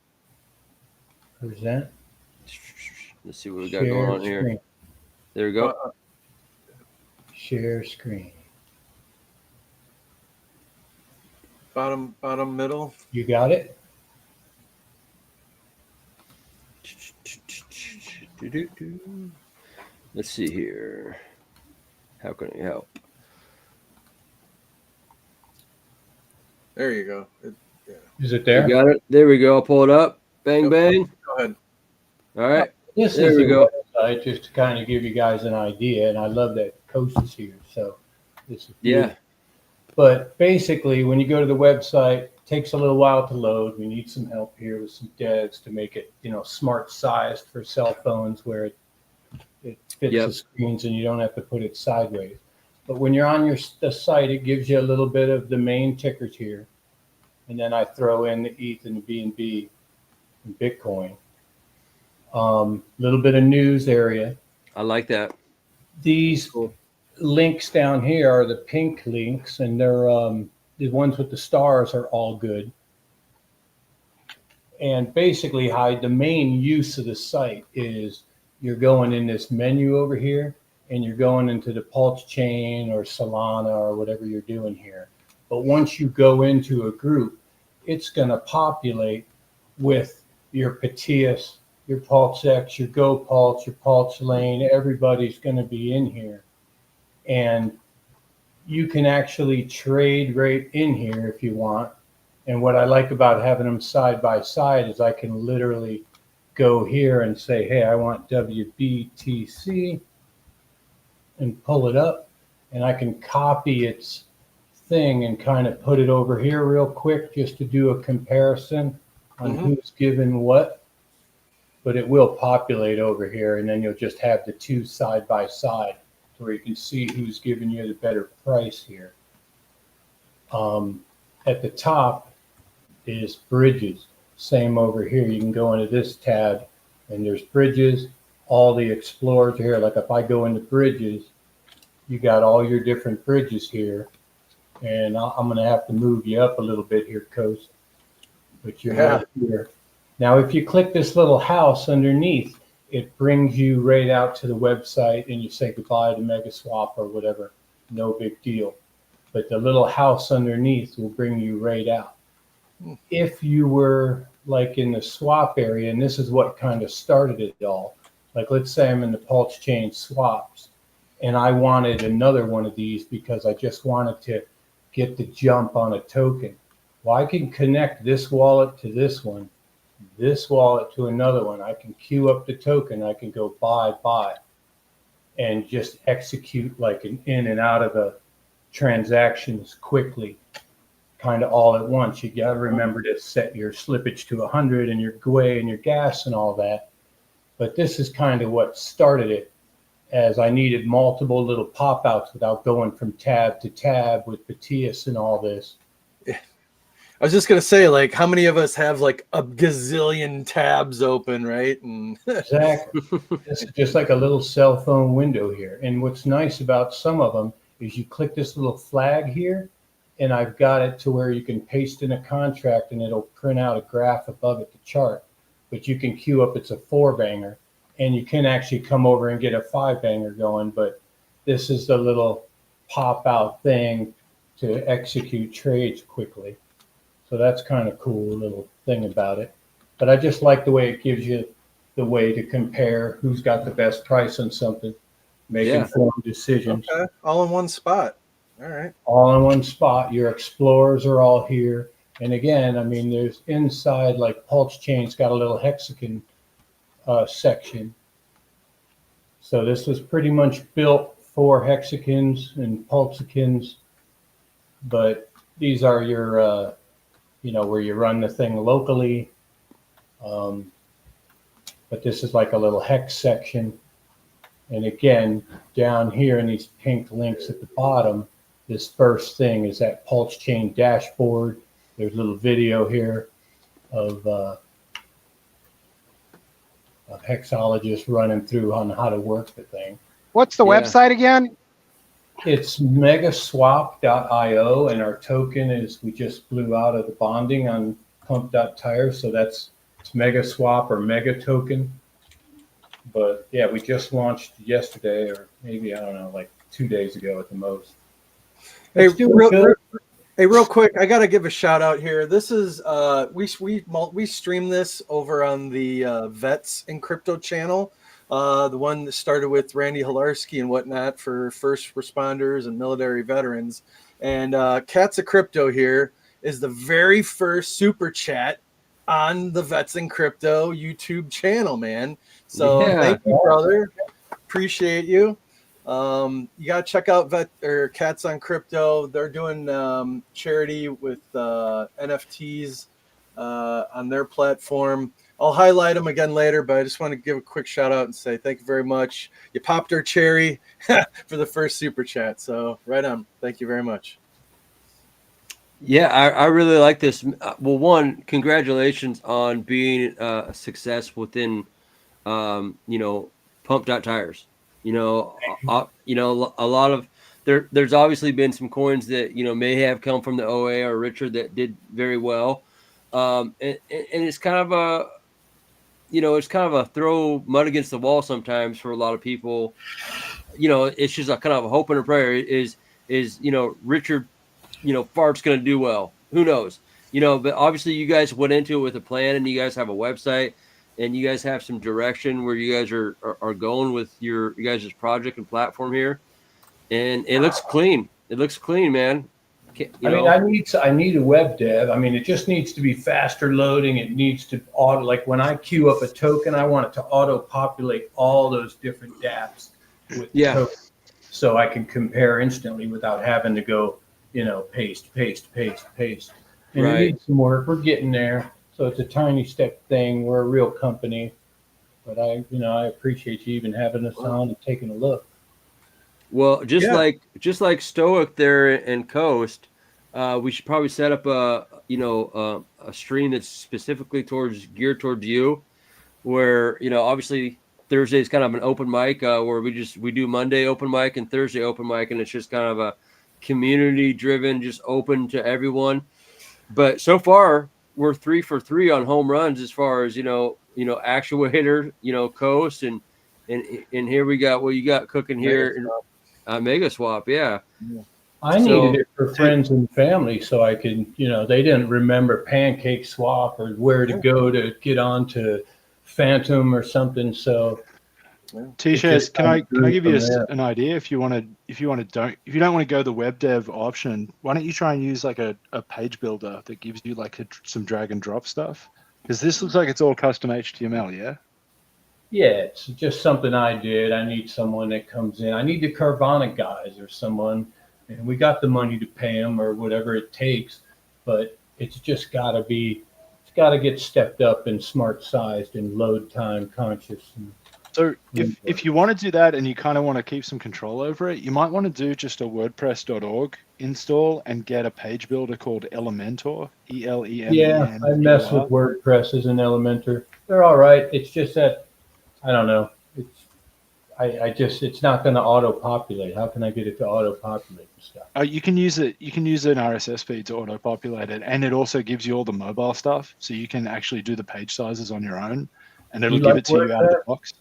Present.
Let's see what we got going on here. There we go.
Share screen.
Bottom, middle.
You got it?
Let's see here. How can I help?
There you go.
Is it there?
You got it. There we go. I'll pull it up. Bang, bang.
Go ahead.
All right.
This
There
is
we
the
go.
website, just to kind of give you guys an idea. And I love that Coast is here. So this is
Yeah.
But basically, when you go to the website, it takes a little while to load. We need some help here with some devs to make it, smart sized for cell phones where it fits the screens and you don't have to put it sideways. But when you're on the site, it gives you a little bit of the main tickers here. And then I throw in the ETH and the BNB and Bitcoin. Little bit of news area.
I like that.
These links down here are the pink links, and they're the ones with the stars are all good. And basically, the main use of the site is you're going in this menu over here, and you're going into the PulseChain or Solana or whatever you're doing here. But once you go into a group, it's going to populate with your Petius, your PulseX, your GoPulse, your Pulse Lane. Everybody's going to be in here. And you can actually trade right in here if you want. And what I like about having them side by side is I can literally go here and say, hey, I want WBTC, and pull it up. And I can copy its thing and kind of put it over here real quick just to do a comparison on who's given what. But it will populate over here, and then you'll just have the two side by side where you can see who's giving you the better price here. At the top is bridges. Same over here. You can go into this tab, and there's bridges. All the explorers here. Like if I go into bridges, you got all your different bridges here. And I'm going to have to move you up a little bit here, Coast. But you're right here. Now, if you click this little house underneath, it brings you right out to the website, and you say goodbye to MegaSwap or whatever. No big deal. But the little house underneath will bring you right out. If you were like in the swap area, and this is what kind of started it all. Like let's say I'm in the PulseChain swaps, and I wanted another one of these because I just wanted to get the jump on a token. Well, I can connect this wallet to this one, this wallet to another one. I can queue up the token. I can go buy, and just execute like an in and out of the transactions quickly, kind of all at once. You got to remember to set your slippage to 100 and your GUI and your gas and all that. But this is kind of what started it, as I needed multiple little pop outs without going from tab to tab with Petius and all this.
I was just going to say, like, how many of us have like a gazillion tabs open, right? And
exactly. This is just like a little cell phone window here. And what's nice about some of them is you click this little flag here, and I've got it to where you can paste in a contract and it'll print out a graph above it, the chart. But you can queue up, it's a 4-banger, and you can actually come over and get a 5-banger going. But this is the little pop out thing to execute trades quickly. So that's kind of cool little thing about it. But I just like the way it gives you the way to compare who's got the best price on something, make informed decisions.
Okay. All in one spot. All right.
All in one spot. Your explorers are all here. And again, I mean, there's inside, like PulseChain's got a little hexagon section. So this was pretty much built for hexagons and pulsicons. But these are your, where you run the thing locally. But this is like a little hex section. And again, down here in these pink links at the bottom, this first thing is that PulseChain dashboard. There's a little video here of hexologists running through on how to work the thing.
What's the website again?
It's megaswap.io, and our token is, we just blew out of the bonding on pump.tire, so it's Megaswap or Mega Token. But yeah, we just launched yesterday, or maybe, I don't know, like 2 days ago at the most.
Hey, real quick, I got to give a shout out here. This is we stream this over on the Vets in Crypto channel. the one that started with Randy Hilarski and whatnot for first responders and military veterans. And Cats of Crypto here is the very first super chat on the Vets in Crypto YouTube channel, man. So thank you, brother. Appreciate you. You got to check out Cats on Crypto. They're doing charity with NFTs on their platform. I'll highlight them again later, but I just want to give a quick shout out and say thank you very much. You popped our cherry for the first super chat. So right on. Thank you very much.
Yeah, I really like this. Well, one, congratulations on being a success within, Pump.tires. A lot of there's obviously been some coins that may have come from the OA or Richard that did very well, and it's kind of a throw mud against the wall sometimes for a lot of people. It's just a kind of a hope and a prayer. Is Richard, Fart's going to do well? Who knows? But obviously you guys went into it with a plan, and you guys have a website, and you guys have some direction where you guys are going with your guys' project and platform here, and it looks clean. It looks clean, man.
I need a web dev. I mean, it just needs to be faster loading. It needs to auto, like when I queue up a token, I want it to auto populate all those different dApps with the token, so I can compare instantly without having to go, paste. And it needs some work. We're getting there. So it's a tiny step thing. We're a real company, but I appreciate you even having us on and taking a look.
Well, just like Stoic there in Coast, we should probably set up a stream that's specifically geared towards you, where obviously Thursday is kind of an open mic where we do Monday open mic and Thursday open mic, and it's just kind of a community driven, just open to everyone. But so far we're 3 for 3 on home runs as far as Actuator, Coast, and here we got what you got cooking here. Mega Swap, yeah.
I needed it for friends and family, so I could, they didn't remember Pancake Swap or where to go to get onto Phantom or something. So,
T-Shares, can I give you an idea? If you don't want to go the web dev option, why don't you try and use like a page builder that gives you like some drag and drop stuff? Because this looks like it's all custom HTML, yeah.
Yeah, it's just something I did. I need someone that comes in. I need the Carvana guys or someone, and we got the money to pay them or whatever it takes. But it's just got to get stepped up and smart sized and load time conscious.
So if you want to do that and you kind of want to keep some control over it, you might want to do just a WordPress.org install and get a page builder called Elementor, ELEMENTOR.
Yeah, I mess with WordPress as an Elementor. They're all right. It's just that I don't know. It's not going to auto-populate. How can I get it to auto-populate the stuff?
You can use it. You can use an RSS feed to auto-populate it, and it also gives you all the mobile stuff, so you can actually do the page sizes on your own, and it'll give it to you out of the box.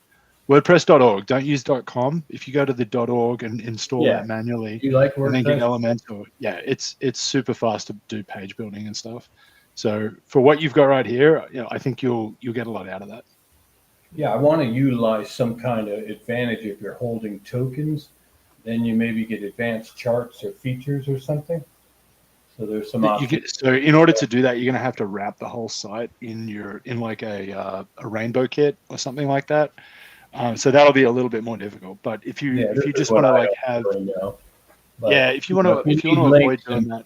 WordPress.org. Don't use .com. If you go to the .org and install that manually, and then get Elementor, it's super fast to do page building and stuff. So for what you've got right here, I think you'll get a lot out of that.
Yeah, I want to utilize some kind of advantage if you're holding tokens. Then you maybe get advanced charts or features or something. So there's some options.
So in order to do that, you're going to have to wrap the whole site in like a rainbow kit or something like that. So that'll be a little bit more difficult. But if you just want to like have, if you want to avoid doing that,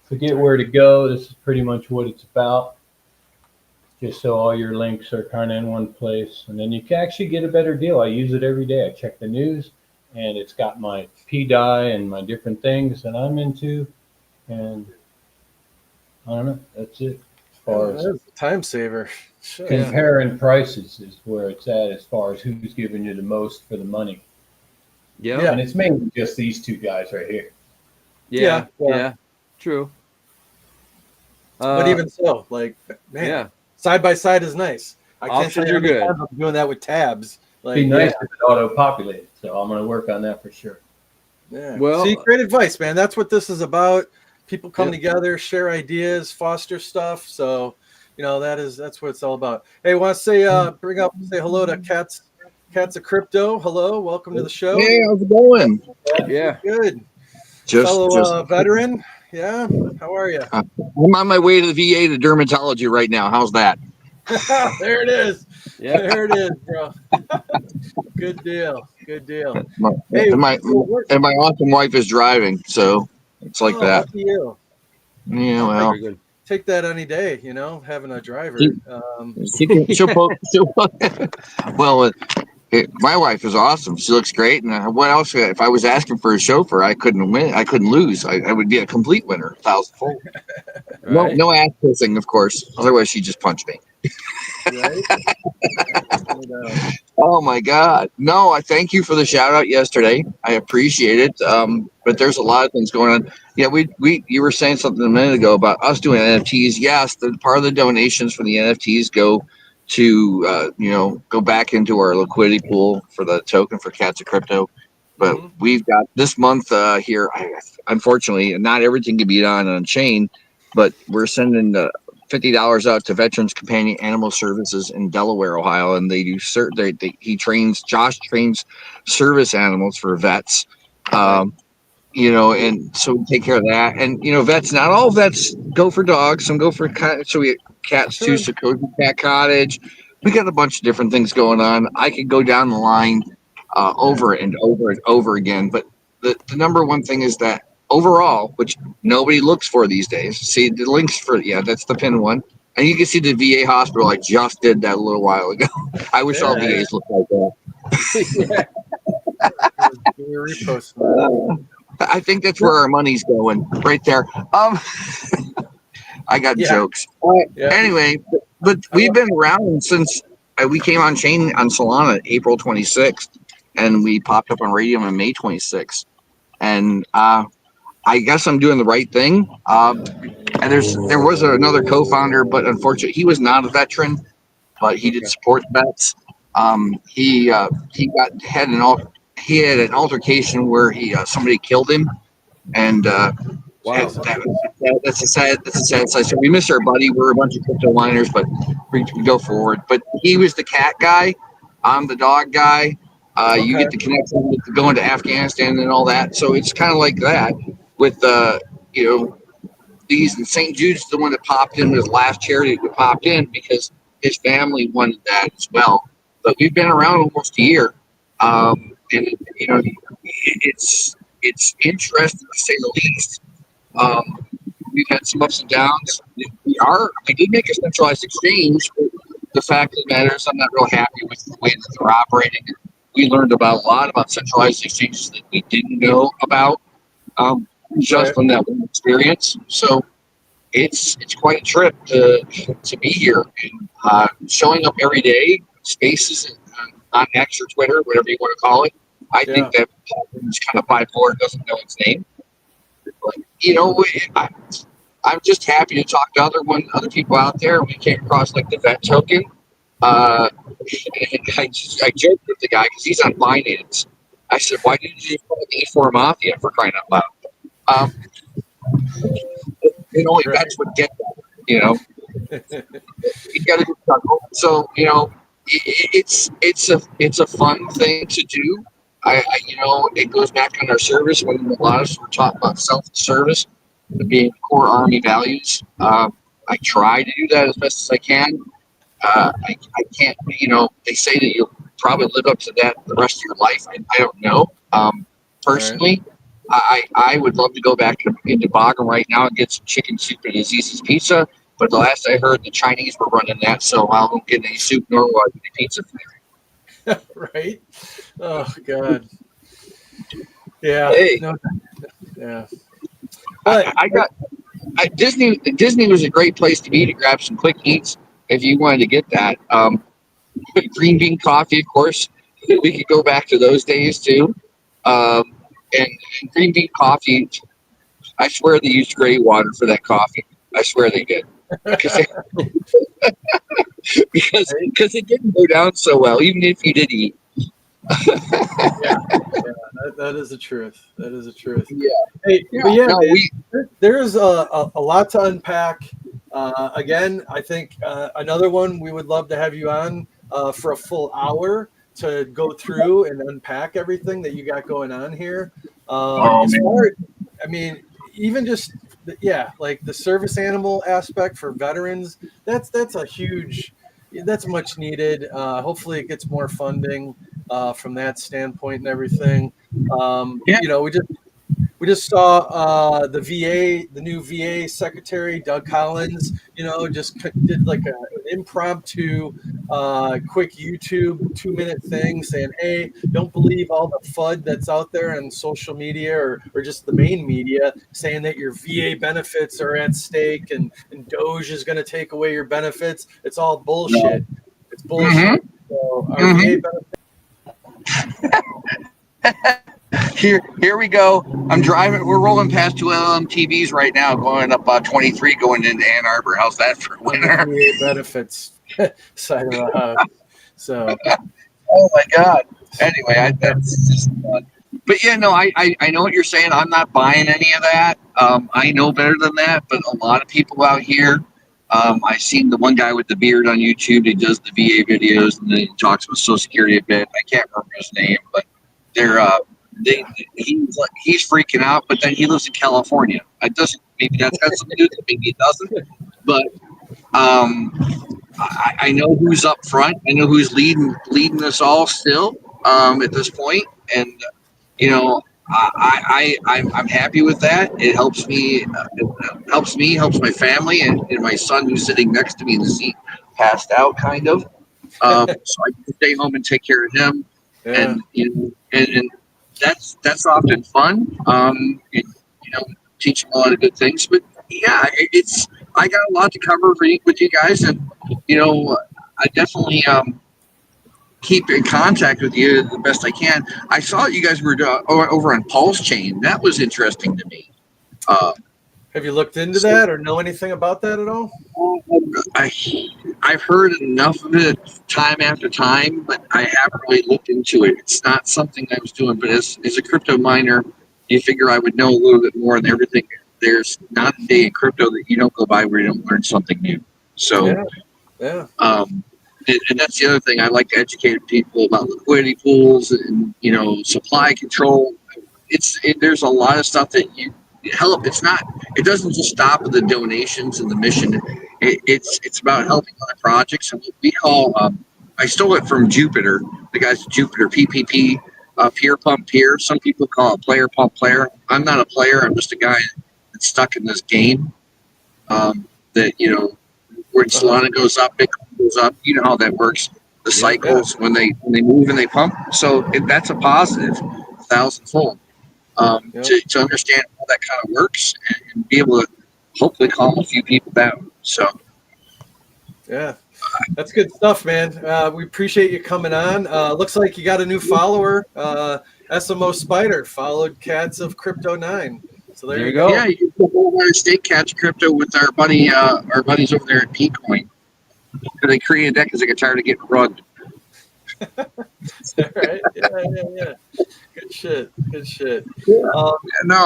forget where to go. This is pretty much what it's about. Just so all your links are kind of in one place, and then you can actually get a better deal. I use it every day. I check the news, and it's got my PDI and my different things that I'm into, and I don't know. That's it. As far as
that's a time saver.
Sure. Comparing prices is where it's at as far as who's giving you the most for the money.
Yeah,
and it's mainly just these two guys right here.
Yeah. True.
But even so, like, man, side by side is nice. I can't say
you're good.
I'm doing that with tabs. Like,
be nice if it auto-populated. So I'm going to work on that for sure.
Yeah.
Well,
see, great advice, man. That's what this is about. People come together, share ideas, foster stuff. So, that's what it's all about. Hey, want to say hello to Cats Cats of Crypto. Hello, welcome to the show.
Hey, how's it going?
Yeah.
Good.
Just
Fellow veteran. Yeah. How are you?
I'm on my way to the VA to dermatology right now. How's that?
There it is.
Yeah.
There it is, bro. Good deal. Good deal.
Hey, and my awesome wife is driving, so it's like that.
Lucky you.
Yeah, well,
take that any day, you know, having a driver.
Well, my wife is awesome. She looks great. And what else? If I was asking for a chauffeur, I couldn't win. I couldn't lose. I would be a complete winner. 1,000-fold.
Right.
No ass kissing, of course. Otherwise, she'd just punch me.
Right?
Oh my God! No, I thank you for the shout out yesterday. I appreciate it. But there's a lot of things going on. Yeah, you were saying something a minute ago about us doing NFTs. Yes, part of the donations from the NFTs go to go back into our liquidity pool for the token for Cats of Crypto. But we've got this month here. Unfortunately, not everything can be done on chain, but we're sending $50 out to Veterans Companion Animal Services in Delaware, Ohio, and they do Josh trains service animals for vets. And so we take care of that. And vets, not all vets go for dogs, some go for cats. So we have cats too, so Cozy Cat Cottage. We got a bunch of different things going on. I could go down the line over and over and over again, but the number one thing is that overall, which nobody looks for these days. See the links for that's the pin one, and you can see the VA hospital. I just did that a little while ago. I wish all VAs looked like that. I think that's where our money's going, right there. I got jokes. Anyway, but we've been around since we came on chain on Solana April 26th, and we popped up on Radium on May 26th, and I guess I'm doing the right thing. And there was another co-founder, but unfortunately, he was not a veteran, but he did support vets. He had an altercation where somebody killed him, and that's a sad side. So we miss our buddy. We're a bunch of crypto miners, but we go forward. But he was the cat guy. I'm the dog guy. You get the connection with going to Afghanistan and all that. So it's kind of like that. With these, and St. Jude's the one that popped in, was the last charity that popped in because his family wanted that as well. But we've been around almost a year, and it's interesting to say the least. We've had some ups and downs. We did make a centralized exchange, but the fact of the matter is I'm not real happy with the way that they're operating. We learned a lot about centralized exchanges that we didn't know about. Just from that one experience. So it's quite a trip to be here and showing up every day, spaces on X or Twitter, whatever you want to call it. I think that is kind of bipolar, doesn't know its name. But, I'm just happy to talk to other people out there. We came across like the vet token. And I joked with the guy because he's on Binance. I said, why didn't you just call it E4 Mafia, for crying out loud? Only vets would get that, You got to do something. So it's a fun thing to do. It goes back on our service when a lot of us were taught about self-service, being core Army values. I try to do that as best as I can. I can't. They say that you'll probably live up to that the rest of your life. I don't know. Personally. I would love to go back into Bagram right now and get some chicken soup and Aziz's pizza. But the last I heard, the Chinese were running that, so I won't get any soup nor will I get any pizza.
Right? Oh God. Yeah.
Hey.
No, yeah.
But Disney was a great place to be to grab some quick eats if you wanted to get that. Green bean coffee, of course. We could go back to those days too. And green bean coffee, I swear they used gray water for that coffee. I swear they did. Because it didn't go down so well, even if you did eat.
That is the truth. That is the truth.
Yeah.
Hey, there's a lot to unpack. Again, I think another one we would love to have you on for a full hour to go through and unpack everything that you got going on here. Even just like the service animal aspect for veterans, that's much needed. Hopefully it gets more funding from that standpoint and everything. We just saw the new VA secretary, Doug Collins, just did like an impromptu, quick YouTube 2-minute thing saying, hey, don't believe all the FUD that's out there on social media or just the main media saying that your VA benefits are at stake and Doge is going to take away your benefits. It's all bullshit. It's bullshit. So our VA benefits.
Here we go. I'm driving. We're rolling past 2 LMTVs right now, going up 23, going into Ann Arbor. How's that for winter?
Benefits side of the house. So,
oh my God. Anyway, that's just fun. But I know what you're saying. I'm not buying any of that. I know better than that. But a lot of people out here. I've seen the one guy with the beard on YouTube. He does the VA videos and then he talks about Social Security a bit. I can't remember his name, but they're. He's freaking out, but then he lives in California. Maybe that's got something to do with it, maybe it doesn't. But I know who's up front. I know who's leading us all still at this point, and I'm happy with that. It helps me. Helps my family, and my son who's sitting next to me in the seat, passed out, kind of. So I can stay home and take care of him, and that's often fun. Teach them a lot of good things. But I got a lot to cover with you guys, and I definitely keep in contact with you the best I can. I saw you guys were over on PulseChain. That was interesting to me.
Have you looked into that or know anything about that at all?
I've heard enough of it time after time, but I haven't really looked into it. It's not something I was doing, but as a crypto miner, you figure I would know a little bit more than everything. There's not a day in crypto that you don't go by where you don't learn something new. So, and that's the other thing. I like to educate people about liquidity pools and, supply control. There's a lot of stuff that help. It doesn't just stop with the donations and the mission. It's about helping other projects. And we call I stole it from Jupiter, the guys at Jupiter, PPP, peer pump peer. Some people call it player pump player. I'm not a player. I'm just a guy that's stuck in this game. That where Solana goes up, Bitcoin goes up. You know how that works. The cycles when they move and they pump. So that's a positive, 1,000-fold. To understand how that kind of works and be able to hopefully calm a few people down. So,
that's good stuff, man. We appreciate you coming on. Looks like you got a new follower, SMO Spider, followed Cats of Crypto 9. So there you go.
Yeah, you can go our State Cats Crypto with our buddies over there at Pcoin. They created that because they got tired of getting rugged.
Right? Yeah. Good shit.
But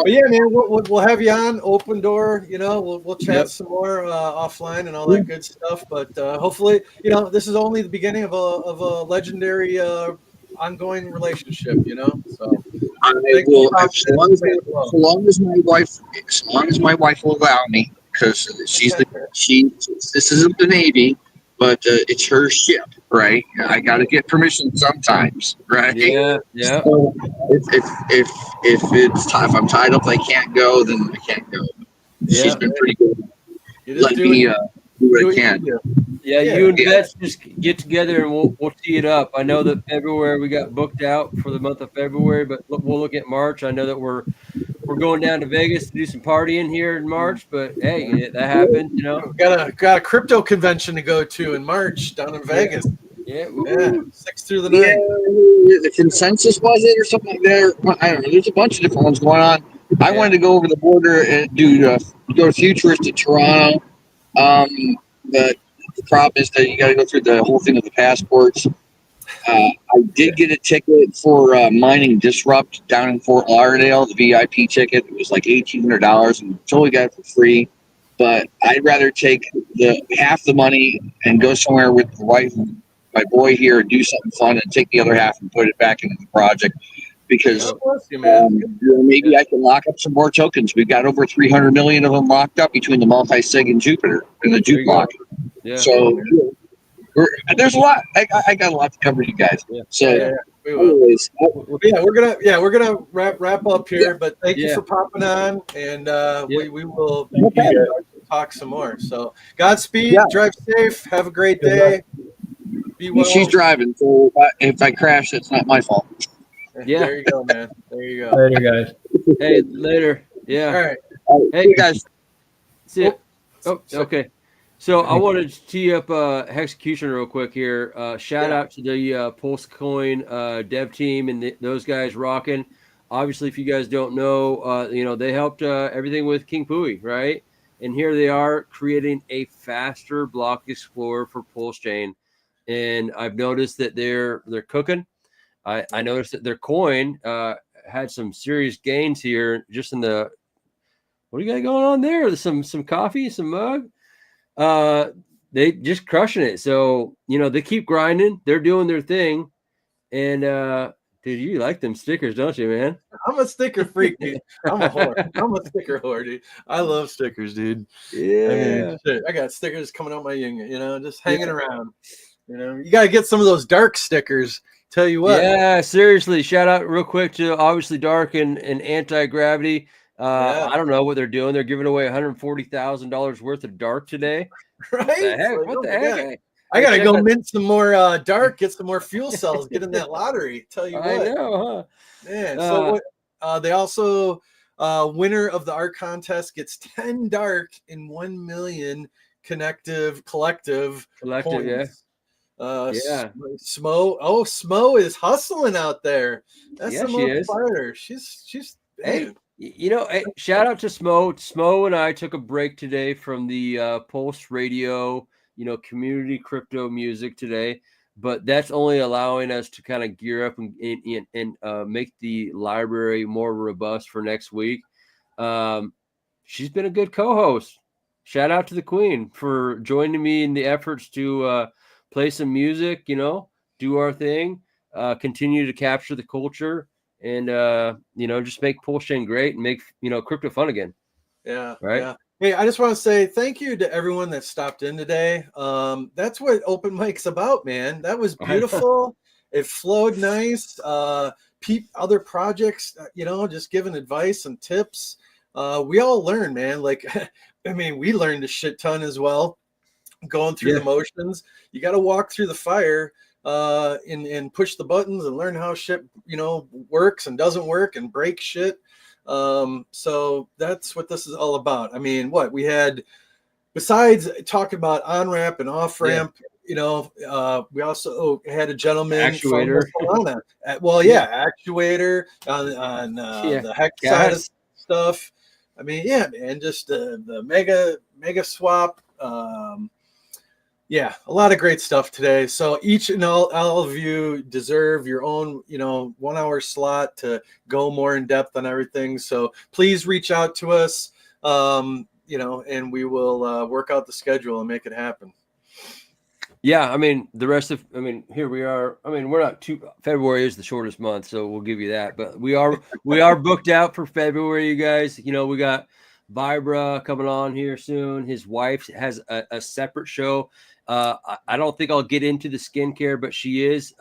yeah, man, we'll have you on open door. We'll chat some more offline and all that good stuff. But hopefully, this is only the beginning of a legendary ongoing relationship. So
I will, as long as my wife will allow me, because this isn't the Navy. But it's her ship, right? I got to get permission sometimes, right?
Yeah.
So if I'm tied up, I can't go. Then I can't go. She's been pretty good. Let me do what I can.
Yeah, you and Beth just get together and we'll tee it up. I know that February we got booked out for the month of February, but we'll look at March. I know that we're going down to Vegas to do some partying here in March, but hey, that happened,
Got a crypto convention to go to in March down in Vegas.
Yeah.
6th through the 9th.
The consensus was it or something like that? I don't know. There's a bunch of different ones going on. I wanted to go over the border and go to Futurist to Toronto. But the problem is that you got to go through the whole thing of the passports. I did get a ticket for Mining Disrupt down in Fort Lauderdale, the VIP ticket. It was like $1,800 and totally got it for free. But I'd rather take half the money and go somewhere with my my boy here do something fun and take the other half and put it back into the project. Because maybe I can lock up some more tokens. We've got over 300 million of them locked up between the multi-sig and Jupiter and the Juke block.
Yeah.
So there's a lot. I got a lot to cover, you guys.
Yeah.
So
we will. Anyways, we're gonna wrap up here. But thank you for popping on, and we will talk some more. So Godspeed. Drive safe. Have a great day. Be well.
She's driving, so if I crash, it's not my fault.
Yeah.
There you go, man. There you go.
Later, guys.
Hey, later. Yeah.
All right.
Hey,
you guys.
See ya. Oh, okay. So I wanted to tee up Hexecution real quick here. Shout out to the PulseCoin dev team and those guys rocking. Obviously, if you guys don't know, they helped everything with King Pooie, right? And here they are creating a faster block explorer for PulseChain. And I've noticed that they're cooking. I noticed that their coin had some serious gains here just in the – what do you got going on there? Some coffee, some mug? They just crushing it. So, they keep grinding. They're doing their thing. And, dude, you like them stickers, don't you, man?
I'm a sticker freak, dude. I'm a whore. I'm a sticker whore, dude. I love stickers, dude.
Yeah.
I mean, shit, I got stickers coming out my yin, just hanging around. You got to get some of those dark stickers. Tell you what.
Yeah, seriously. Shout out real quick to obviously Dark and Anti-Gravity. I don't know what they're doing. They're giving away $140,000 worth of Dark today.
Right?
What the heck?
I got to go mint some more Dark, get some more fuel cells, get in that lottery. Tell you what.
I know, huh?
Man, so they also, winner of the art contest gets 10 Dark and 1 million collective coins.
Yeah.
Smo is hustling out there. That's a little fighter. She's
hey, shout out to Smo. Smo and I took a break today from the Pulse Radio, community crypto music today, but that's only allowing us to kind of gear up and make the library more robust for next week. She's been a good co-host. Shout out to the Queen for joining me in the efforts to play some music, do our thing, continue to capture the culture, and just make PulseChain great and make crypto fun again.
Yeah.
Right.
Yeah. Hey, I just want to say thank you to everyone that stopped in today. That's what open mic's about, man. That was beautiful. It flowed nice. Other projects, just giving advice and tips. We all learn, man. Like, we learned a shit ton as well. Going through the motions, you got to walk through the fire and push the buttons and learn how shit works and doesn't work and break shit. So that's what this is all about. We had, besides talking about on ramp and off ramp, we also had a gentleman
actuator
from Solana. Actuator on the hex side of stuff. Just the mega swap. A lot of great stuff today. So each and all of you deserve your own, 1 hour slot to go more in depth on everything. So please reach out to us, and we will work out the schedule and make it happen.
Yeah, the rest of, here we are. We're not February is the shortest month, so we'll give you that. But we are booked out for February, you guys. We got Vibra coming on here soon. His wife has a separate show. I don't think I'll get into the skincare, but she is,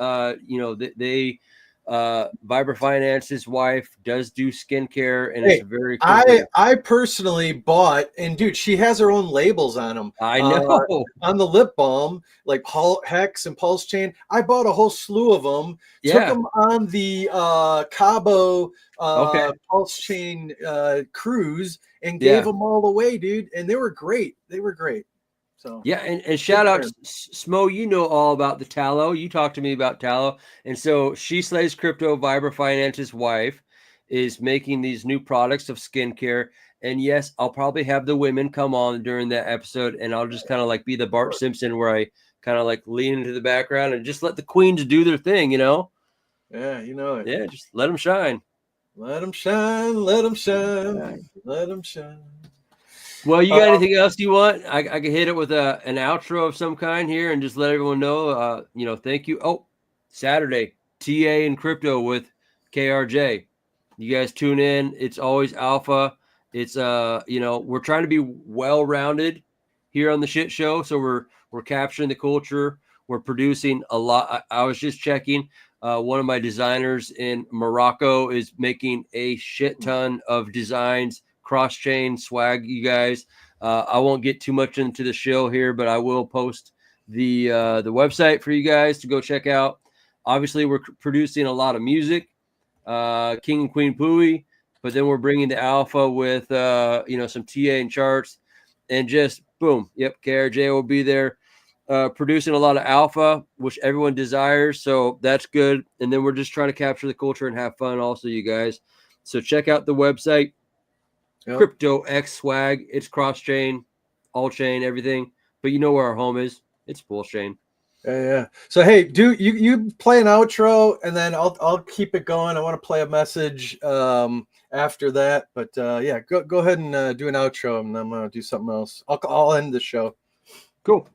Vibra Finance's wife does do skincare, and it's very cool.
I personally bought, and dude, she has her own labels on them.
I know.
On the lip balm, like Hex and PulseChain. I bought a whole slew of them. Took them on the Cabo PulseChain cruise and gave them all away, dude. And they were great. So
and shout out to Smo, all about the tallow. You talked to me about tallow. And so She Slays Crypto, Vibra Finance's wife, is making these new products of skincare. And yes, I'll probably have the women come on during that episode, and I'll just kind of like be the Bart Simpson where I kind of like lean into the background and just let the queens do their thing,
Yeah, you know it.
Yeah, just let them shine.
Let them shine, let them shine, let them shine.
Well, you got anything else you want? I can hit it with an outro of some kind here and just let everyone know, thank you. Oh, Saturday, TA and crypto with KRJ. You guys tune in. It's always alpha. It's, we're trying to be well-rounded here on the shit show. So we're capturing the culture. We're producing a lot. I was just checking. One of my designers in Morocco is making a shit ton of designs, cross-chain swag, you guys. I won't get too much into the show here, but I will post the website for you guys to go check out. Obviously, we're producing a lot of music, King and Queen Pooie, but then we're bringing the alpha with, some TA and charts, and just boom. Yep, KRJ will be there. Producing a lot of alpha, which everyone desires. So that's good. And then we're just trying to capture the culture and have fun also, you guys. So check out the website, Crypto X Swag. It's cross-chain, all-chain, everything. But you know where our home is. It's PulseChain.
Yeah. So, hey, do you play an outro, and then I'll keep it going. I want to play a message after that. But, go ahead and do an outro, and I'm going to do something else. I'll end the show.
Cool.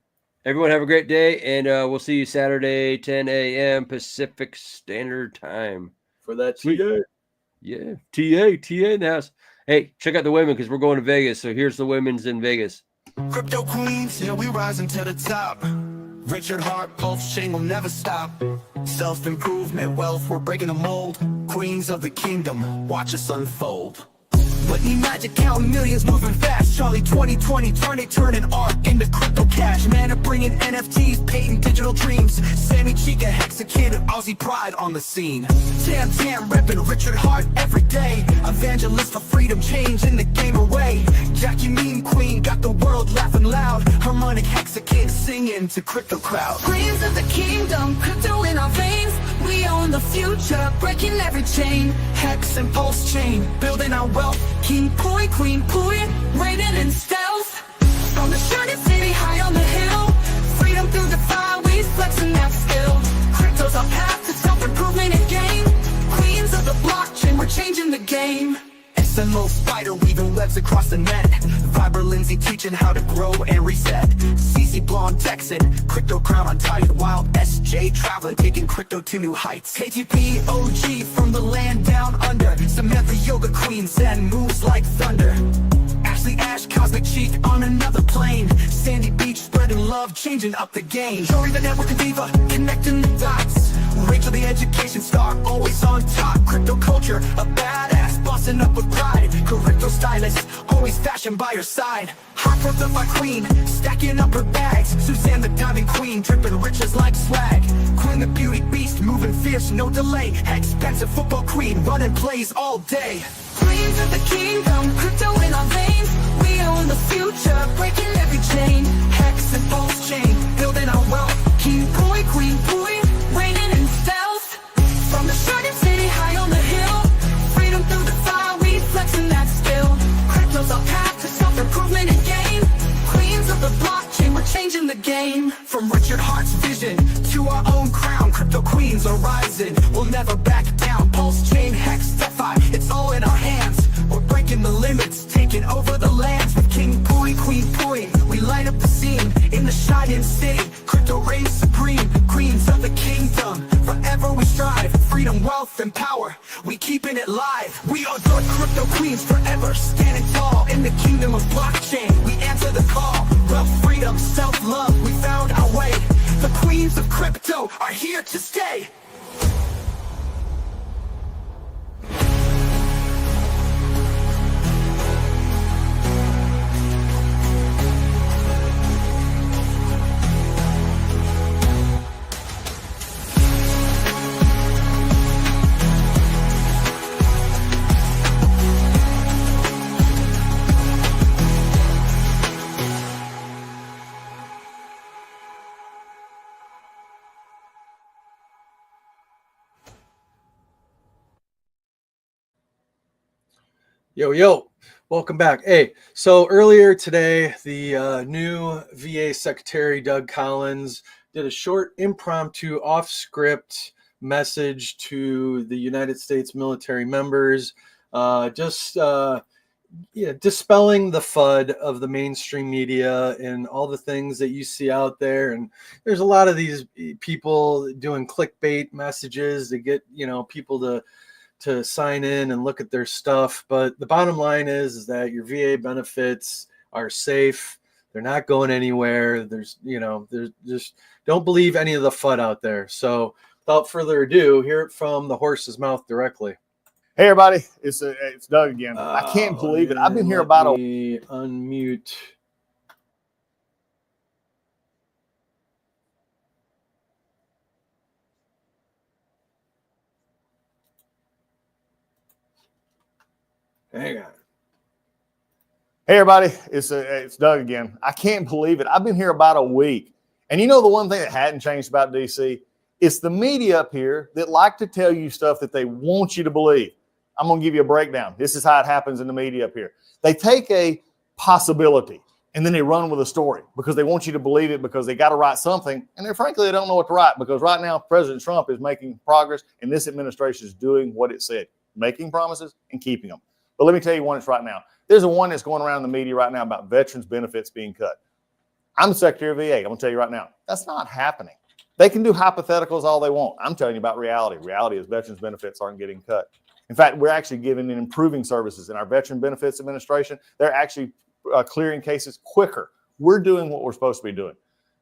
Everyone have a great day, and we'll see you Saturday, 10 a.m. Pacific Standard Time.
For that TA.
Yeah, TA in the house. Hey, check out the women because we're going to Vegas. So here's the women's in Vegas.
Crypto queens, yeah, we rising to the top. Richard Hart, PulseChain will never stop. Self-improvement, wealth, we're breaking the mold. Queens of the kingdom, watch us unfold. Whitney Magic counting millions, moving fast. Charlie 2020, turning art into crypto cash. Mana bringing NFTs, painting digital dreams. Sammy Chica, Hexakid, Aussie pride on the scene. Tam repping Richard Hart every day. Evangelist for freedom, changing the game away. Jackie Mean Queen got the world laughing loud. Harmonic Hexakid singing to crypto crowd.
Queens of the kingdom, crypto in our veins. We own the future, breaking every chain.
Hex and PulseChain, building our wealth. King Pooie, Queen Pooie, reigning in stealth.
From the shining city high on the hill, freedom through DeFi, we flexing that skill.
Crypto's our path to self-improvement and gain. Queens of the blockchain, we're changing the game. SMO spider weaving webs across the net. Viber Lindsay teaching how to grow and reset. CC Blonde Texan, crypto crown untied. Wild SJ traveling, taking crypto to new heights. KTP OG from the land down under. Samantha Yoga Queen send moves like thunder. Ashley Ash, Cosmic Cheek on another plane. Sandy Beach spreading love, changing up the game. Jory the network diva, connecting the dots. Rachel the education star, always on top. Crypto culture, a badass, bossing up with pride. Crypto stylist, always fashion by her side. Hot brother my queen, stacking up her bags. Suzanne the diamond queen, dripping riches like swag. Queen the beauty beast, moving fierce, no delay. Expensive football queen, running plays all day.
Queens of the kingdom, crypto in our veins. We own the future, breaking every chain.
Hex and PulseChain, building our wealth.
King Pooie, Queen Pooie, reigning in stealth.
From the shining city high on the hill,
freedom through DeFi, we flexing that skill.
Crypto's our path to self-improvement and gain.
Queens of the blockchain, we're changing the game.
From Richard Hart's vision to our own crown, crypto queens are rising. We'll never back down. PulseChain, Hex, DeFi, it's all in our hands. We're breaking the limits, taking over the lands. With King Pooie, Queen Pooie, we light up the scene. In the shining city, crypto reigns supreme. Queens of the kingdom, forever we strive. Freedom, wealth, and power, we keeping it live. We are the crypto queens, forever standing tall. In the kingdom of blockchain, we answer the call. Wealth, freedom, self-love, we found our way. The queens of crypto are here to stay.
Yo, welcome back. Hey, so earlier today, the new VA Secretary Doug Collins did a short impromptu off-script message to the United States military members, just dispelling the FUD of the mainstream media and all the things that you see out there. And there's a lot of these people doing clickbait messages to get, people to sign in and look at their stuff. But the bottom line is that your VA benefits are safe. They're not going anywhere. There's just don't believe any of the FUD out there. So without further ado, hear it from the horse's mouth directly.
Hey everybody, it's Doug again. I can't believe it. I've been here about
unmute. Hang on.
Hey everybody, it's Doug again. I can't believe it. I've been here about a week. And you know the one thing that hadn't changed about DC? It's the media up here that like to tell you stuff that they want you to believe. I'm going to give you a breakdown. This is how it happens in the media up here. They take a possibility and then they run with a story because they want you to believe it because they got to write something. And then frankly, they don't know what to write because right now President Trump is making progress and this administration is doing what it said, making promises and keeping them. But let me tell you one that's right now. There's a one that's going around in the media right now about veterans benefits being cut. I'm the Secretary of VA. I'm going to tell you right now, that's not happening. They can do hypotheticals all they want. I'm telling you about reality. Reality is veterans benefits aren't getting cut. In fact, we're actually giving and improving services in our Veteran Benefits Administration. They're actually clearing cases quicker. We're doing what we're supposed to be doing.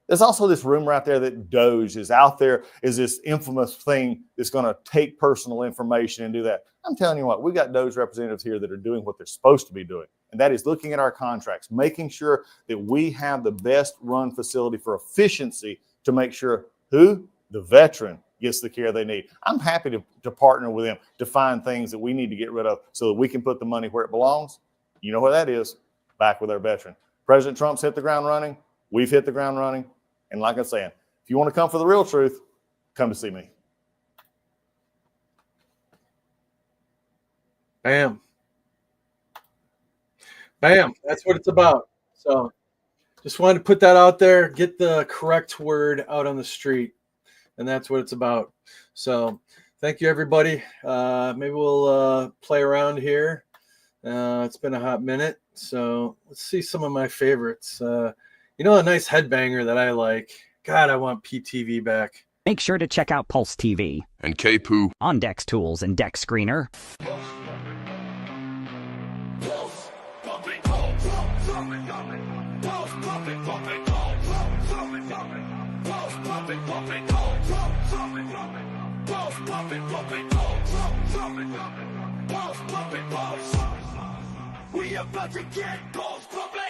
There's also this rumor out there that Doge is out there, is this infamous thing that's going to take personal information and do that. I'm telling you what, we've got Doge representatives here that are doing what they're supposed to be doing. And that is looking at our contracts, making sure that we have the best run facility for efficiency to make sure who? The veteran gets the care they need. I'm happy to partner with them to find things that we need to get rid of so that we can put the money where it belongs. You know where that is? Back with our veteran. President Trump's hit the ground running. We've hit the ground running. And like I'm saying, if you want to come for the real truth, come to see me.
Bam. Bam. That's what it's about. So just wanted to put that out there, get the correct word out on the street. And that's what it's about. So thank you, everybody. Maybe we'll play around here. It's been a hot minute. So let's see some of my favorites. A nice headbanger that I like. God, I want PTV back.
Make sure to check out Pulse TV
and K-Poo
on Dex Tools and Dex Screener.
We about to get balls pumping.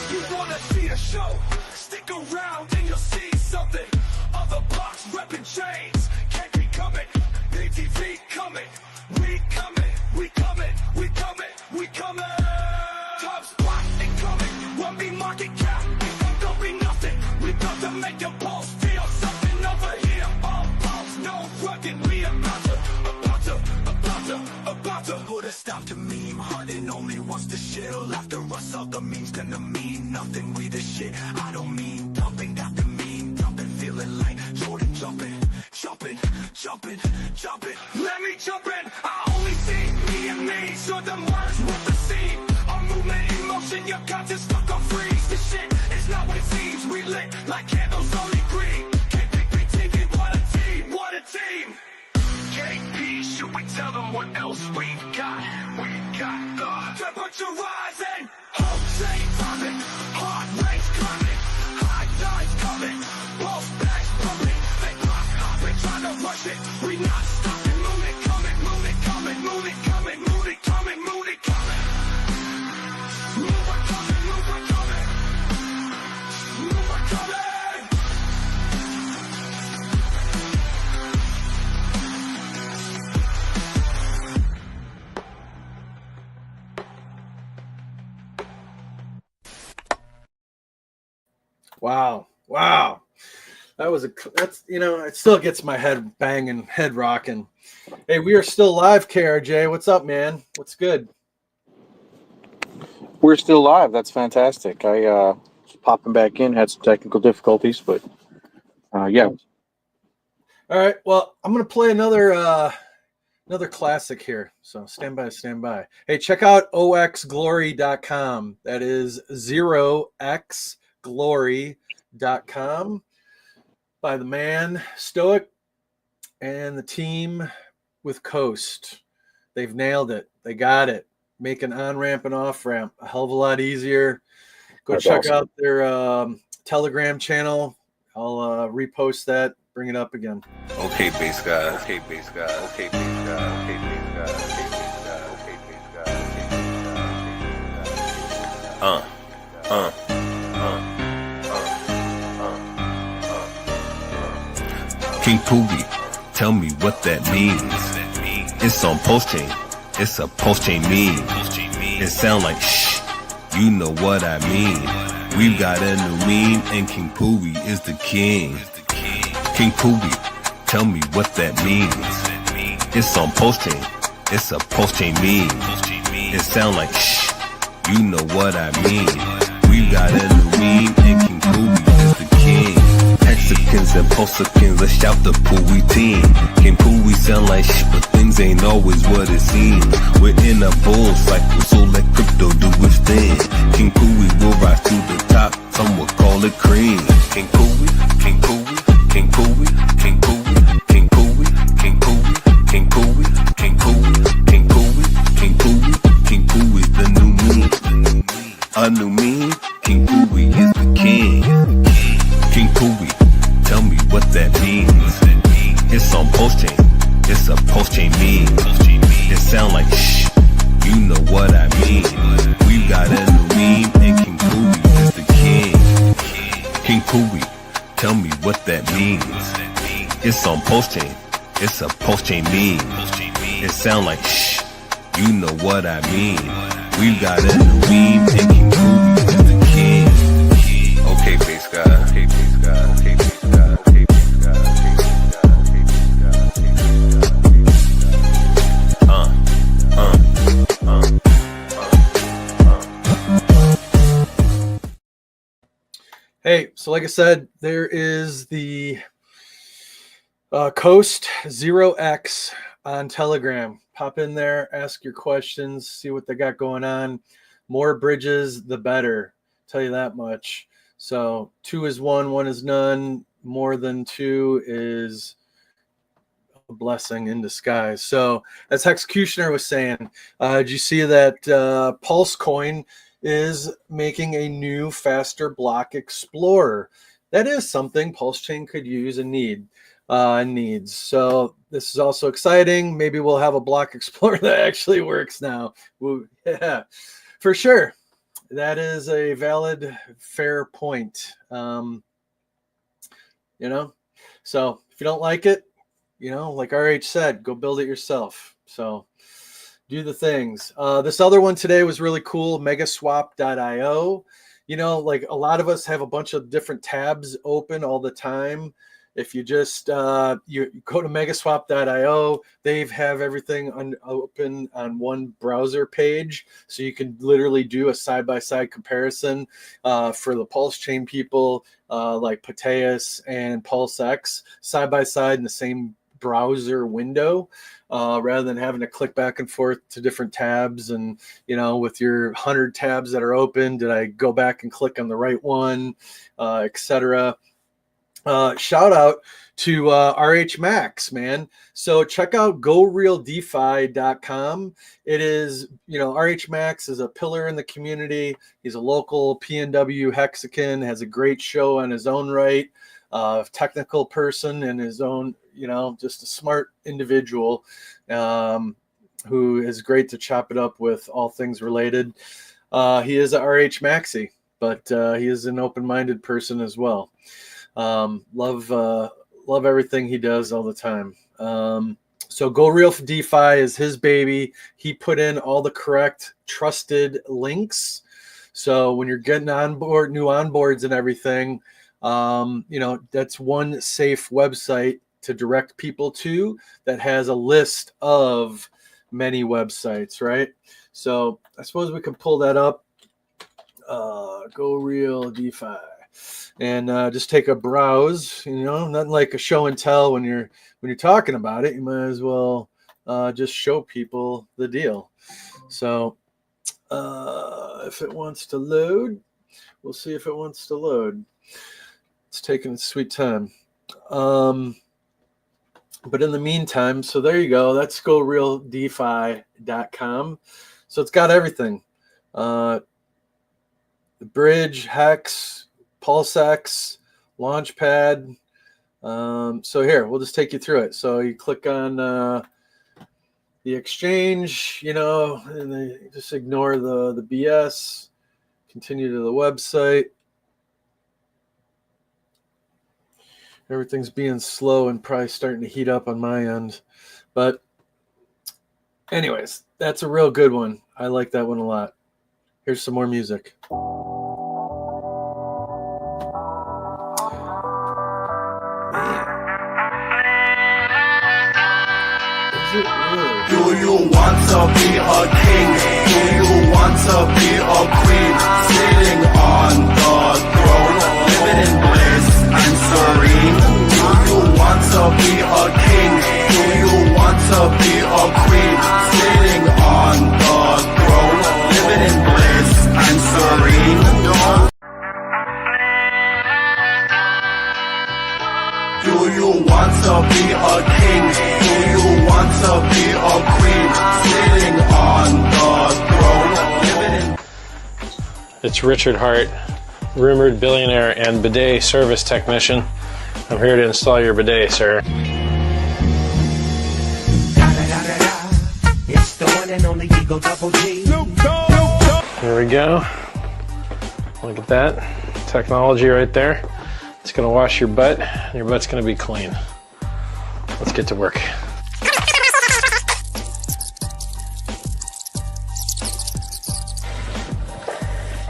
You wanna see the show? Stick around and you'll see something. Other blocks repping chains. Can't be coming. PTV coming. We coming. We coming. We coming. We coming. Top spot incoming. Won't be market cap. Don't be nothing. We about to make your pulse feel something over here. All pulse, no rugged. We about to put a stop to meme. Hunting only wants to chill. After us, all the memes gonna mean nothing. We the shit. I don't mean dumping. After mean dumping. Feeling like Jordan jumping. Let me jump in. I only see me and me. So the words with the scene. Our movement in motion. Your conscience stuck on freeze. This shit is not what it seems. We lit like candles only green. Can't pick TV. What a team. What a team. KP, should we tell them what else we got? We got the temperature rising. Whole chain popping. Heart rate's climbing. High tides coming. Pulse bags pumping. They block hopping. Trying to rush it. We not stopping. Moon it coming. Moon it coming. Moon it coming. Moon it coming. Moon it coming. Moon it coming. Moon it coming. Moon it coming.
Wow. It still gets my head banging, head rocking. Hey, we are still live, KRJ. What's up, man? What's good?
We're still live. That's fantastic. I was popping back in, had some technical difficulties, but yeah.
All All right. Well, I'm going to play another classic here. So stand by. Hey, check out oxglory.com. That is 0xglory.com by the man Stoic and the team with Coast. They've nailed it. They got it. Make an on-ramp and off-ramp a hell of a lot easier. Go
That's
check
awesome.
out their Telegram channel. I'll repost that, bring it up again.
Okay, base guy. Okay, base guy. Okay, base guy. Okay, base guy. Okay, base guy. Okay, base guy.
King Pooie, tell me what that means. It's on PulseChain. It's a PulseChain meme. It sound like shh. You know what I mean. We've got a new meme, and King Pooie is the king. King Pooie, tell me what that means. It's on PulseChain. It's a PulseChain meme. It sound like shh. You know what I mean. We've got a new meme, and King Pooie is the king. Hexagons and pulsicans, let's shout the Pooie team. King Pooie sound like shh, but things ain't always what it seems. We're in a bull cycle, so let crypto do its thing. King Pooie will rise to the top, some will call it cream. King Pooie, King Pooie, King Pooie, King Pooie, King Pooie, King Pooie, King Pooie, King Pooie, King Pooie, King Pooie, King Pooie, the new meme. A new meme, King Pooie is the king. King Pooie, tell me what that means. It's on PulseChain. It's a PulseChain meme. It sound like shh. You know what I mean. We've got a new meme, and King Pooie is the king. King Pooie, tell me what that means. It's on PulseChain. It's a PulseChain meme. It sound like shh. You know what I mean. We've got a new meme, and King Pooie is the king. Okay, base guy. Okay, base guy. Okay, base guy. Okay, base guy. Okay,
Hey, so like I said, there is the Coast 0x on Telegram. Pop in there, ask your questions, see what they got going on. More bridges, the better. Tell you that much. So 2 is 1, 1 is none. More than 2 is a blessing in disguise. So as Executioner was saying, did you see that PulseCoin is making a new faster block explorer? That is something PulseChain could use and needs. So this is also exciting. Maybe we'll have a block explorer that actually works now. Yeah, for sure. That is a valid, fair point. So if you don't like it, like RH said, go build it yourself. So do the things. This other one today was really cool, megaswap.io. Like a lot of us have a bunch of different tabs open all the time. If you just you go to megaswap.io, they have everything open on one browser page, so you can literally do a side-by-side comparison for the PulseChain people like Pateus and PulseX side-by-side in the same browser window, rather than having to click back and forth to different tabs. And with your 100 tabs that are open, did I go back and click on the right one, etc. Shout out to RH Max, man. So check out GoRealDeFi.com. It is, RH Max is a pillar in the community. He's a local PNW Hexagon, has a great show on his own right, technical person and his own, just a smart individual who is great to chop it up with all things related. He is a RH Maxi, but he is an open-minded person as well. Love everything he does all the time. So Go Real for DeFi is his baby. He put in all the correct trusted links. So when you're getting on board, new onboards and everything, that's one safe website to direct people to that has a list of many websites, right? So I suppose we can pull that up. Go Real DeFi. and just take a browse. You know, nothing like a show and tell when you're talking about it. You might as well just show people the deal. So if it wants to load, we'll see if it wants to load. It's taking its sweet time. But in the meantime, so there you go. That's GoRealDeFi.com. So it's got everything. The bridge, Hex, PulseX, Launchpad. So here, we'll just take you through it. So you click on the exchange, you know, and then just ignore the BS. Continue to the website. Everything's being slow and probably starting to heat up on my end. But anyways, that's a real good one. I like that one a lot. Here's some more music.
Do you want to be a king? Do you want to be a queen? Sitting on the throne, living in bliss and serene. Do you want to be a king? Do you want to be a queen? Sitting on the throne, living in bliss and serene. Do you want to be a king? Do you want to be a queen? Sitting on the throne, living in...
It's Richard Hart, rumored billionaire and bidet service technician. I'm here to install your bidet, sir.
It's the one and only Eagle Double G.
Here we go. Look at that technology right there. It's going to wash your butt, and your butt's going to be clean. Let's get to work.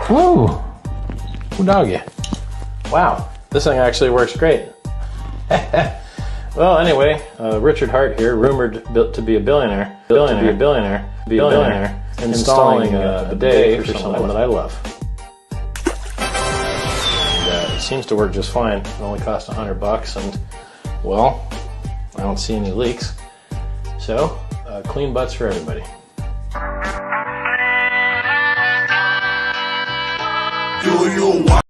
Woo! Ooh, doggy. Wow, this thing actually works great. Well, anyway, Richard Hart here, rumored to be a billionaire, installing a bidet for someone that I love. It seems to work just fine. It only cost $100, and well, I don't see any leaks. So, clean butts for everybody.
Do you want?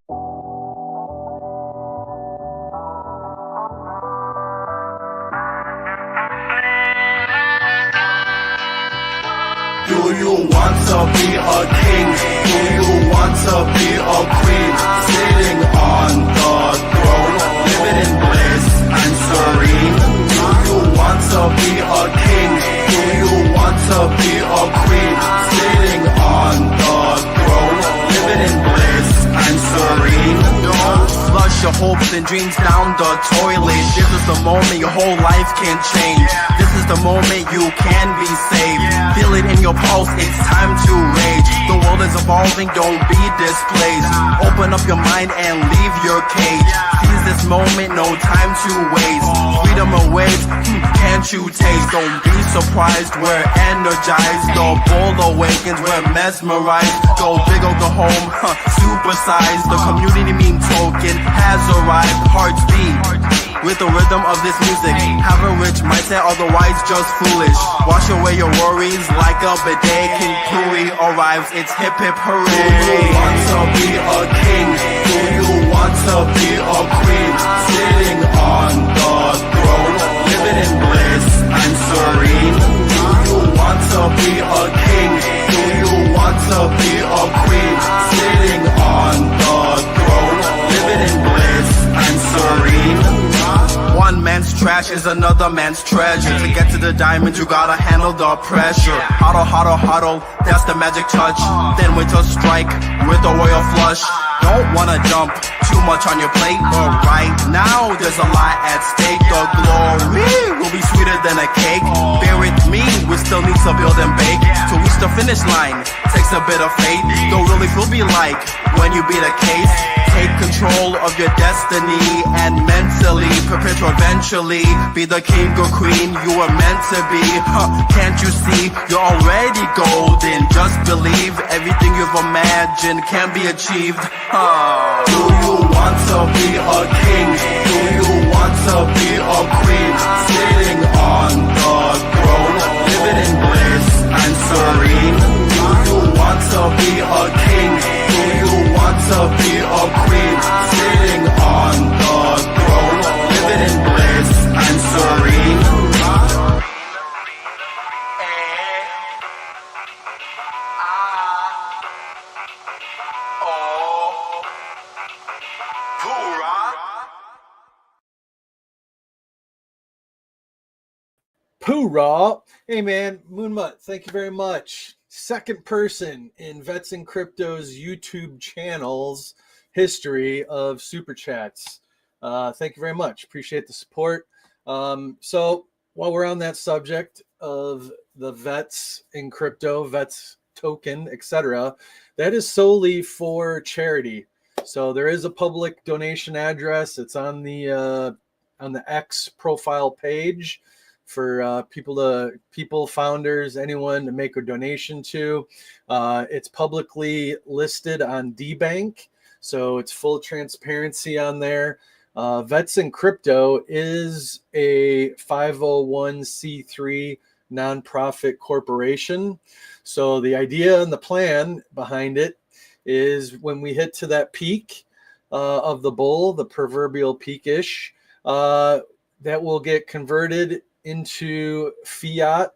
Do you want to be a king? Do you want to be a queen? Sitting on the throne, living in bliss and serene. Do you want to be a king? Do you want to be a queen? Sitting on the throne, living in bliss and serene. Don't flush your hopes and dreams down the toilet. This is the moment your whole life can change. This is the moment you can be saved. Feel it in your pulse, it's time to rage. The world is evolving, don't be displaced. Open up your mind and leave your cage. Seize this moment, no time to waste. Freedom awaits, can't you taste? Don't be surprised, we're energized. The bull awakens, we're mesmerized. Go big or go home, supersize. The community meme token has arrived. Hearts beat with the rhythm of this music. Have a rich mindset, otherwise just foolish. Wash away your worries like a bidet. King Pooie arrives, it's hip hip hooray. Do you want to be a king? Do you want to be a queen? Sitting on the throne, living in bliss and serene. Do you want to be a king? Do you want to be a queen? Sitting on the throne, living in bliss and serene. One man's trash is another man's treasure. To get to the diamond, you gotta handle the pressure. Huddle, huddle, huddle, that's the magic touch. Then winter strike with a royal flush. Don't wanna dump too much on your plate, but right now there's a lot at stake. The glory will be sweeter than a cake. Bear with me, we still need to build and bake. To reach the finish line takes a bit of faith. Don't really feel be like when you beat a case.
take control of your destiny and mentally prepare to eventually be the king or queen you were meant to be. Can't you see you're already golden? Just believe everything you've imagined can be achieved. Do you want to be a king? Do you want to be a queen? Sitting on the throne, living in bliss and serene. Do you want to be a king? Do you want to be a queen? Sitting on the throne, living in bliss and serene.
Hoorah! Hey man, Moonmutt, thank you very much. Second person in Vets and Crypto's YouTube channel's history of super chats. Thank you very much. Appreciate the support. So while we're on that subject of the Vets in Crypto, Vets token, etc., that is solely for charity. So there is a public donation address. It's on the X profile page for people, founders, anyone to make a donation to. It's publicly listed on DBank, so it's full transparency on there. Vets in Crypto is a 501c3 nonprofit corporation. So the idea and the plan behind it is when we hit to that peak of the bull, the proverbial peak-ish, that will get converted into fiat,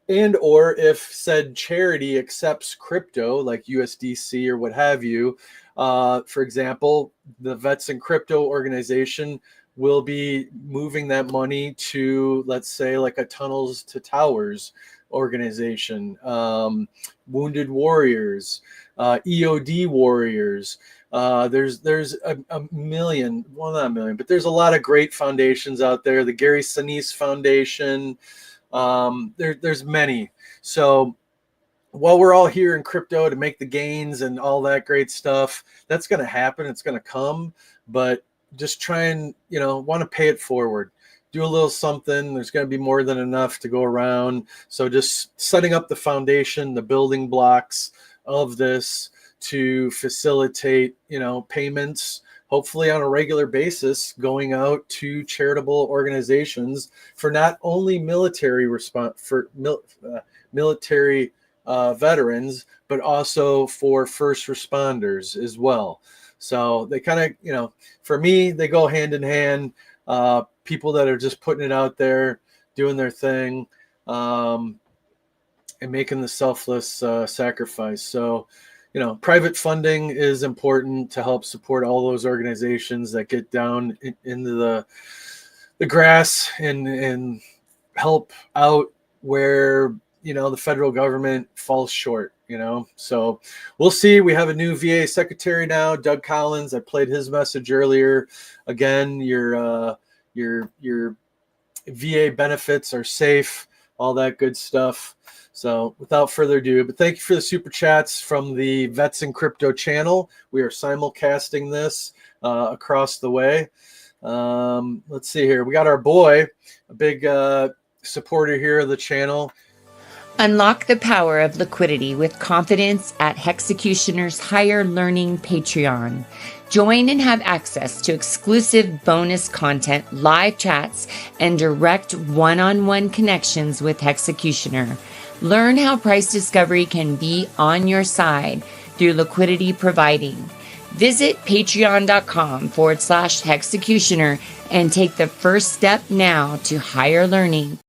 and or if said charity accepts crypto like USDC or what have you, for example, the Vets in Crypto organization will be moving that money to, let's say, like a Tunnels to Towers organization, Wounded Warriors, EOD Warriors. There's a million, well, not a million, but there's a lot of great foundations out there. The Gary Sinise Foundation, there's many. So while we're all here in crypto to make the gains and all that great stuff, that's going to happen. It's going to come, but just try and, want to pay it forward. Do a little something. There's going to be more than enough to go around. So just setting up the foundation, the building blocks of this to facilitate, payments, hopefully on a regular basis, going out to charitable organizations for not only military military veterans, but also for first responders as well. So they kind of, for me, they go hand in hand. People that are just putting it out there, doing their thing, and making the selfless sacrifice. So, private funding is important to help support all those organizations that get down into the grass and help out where, the federal government falls short, So we'll see. We have a new VA secretary now, Doug Collins. I played his message earlier. Again, your VA benefits are safe, all that good stuff. So without further ado, but thank you for the super chats from the Vets in Crypto channel. We are simulcasting this across the way. Let's see here. We got our boy, a big supporter here of the channel.
Unlock the power of liquidity with confidence at Hexecutioner's Higher Learning Patreon. Join and have access to exclusive bonus content, live chats, and direct one-on-one connections with Hexecutioner. Learn how price discovery can be on your side through liquidity providing. Visit patreon.com/Hexecutioner and take the first step now to higher learning.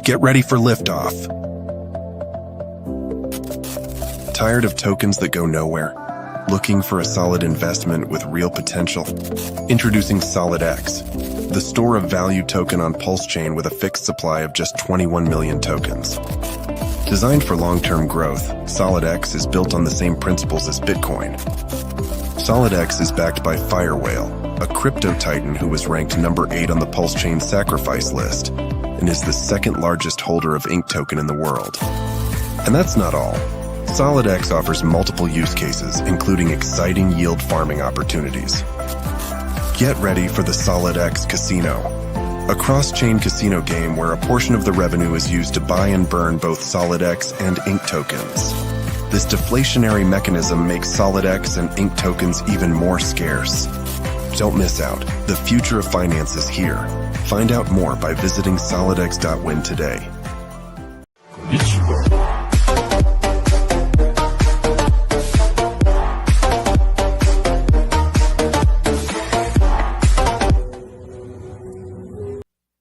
Get ready for liftoff. Tired of tokens that go nowhere? Looking for a solid investment with real potential? Introducing SolidX, the store of value token on PulseChain with a fixed supply of just 21 million tokens. Designed for long-term growth, SolidX is built on the same principles as Bitcoin. SolidX is backed by Firewhale, a crypto titan who was ranked number 8 on the PulseChain sacrifice list and is the second largest holder of Ink token in the world. And that's not all. SolidX offers multiple use cases, including exciting yield farming opportunities. Get ready for the SolidX Casino, a cross-chain casino game where a portion of the revenue is used to buy and burn both SolidX and INC tokens. This deflationary mechanism makes SolidX and INC tokens even more scarce. Don't miss out. The future of finance is here. Find out more by visiting solidx.win today.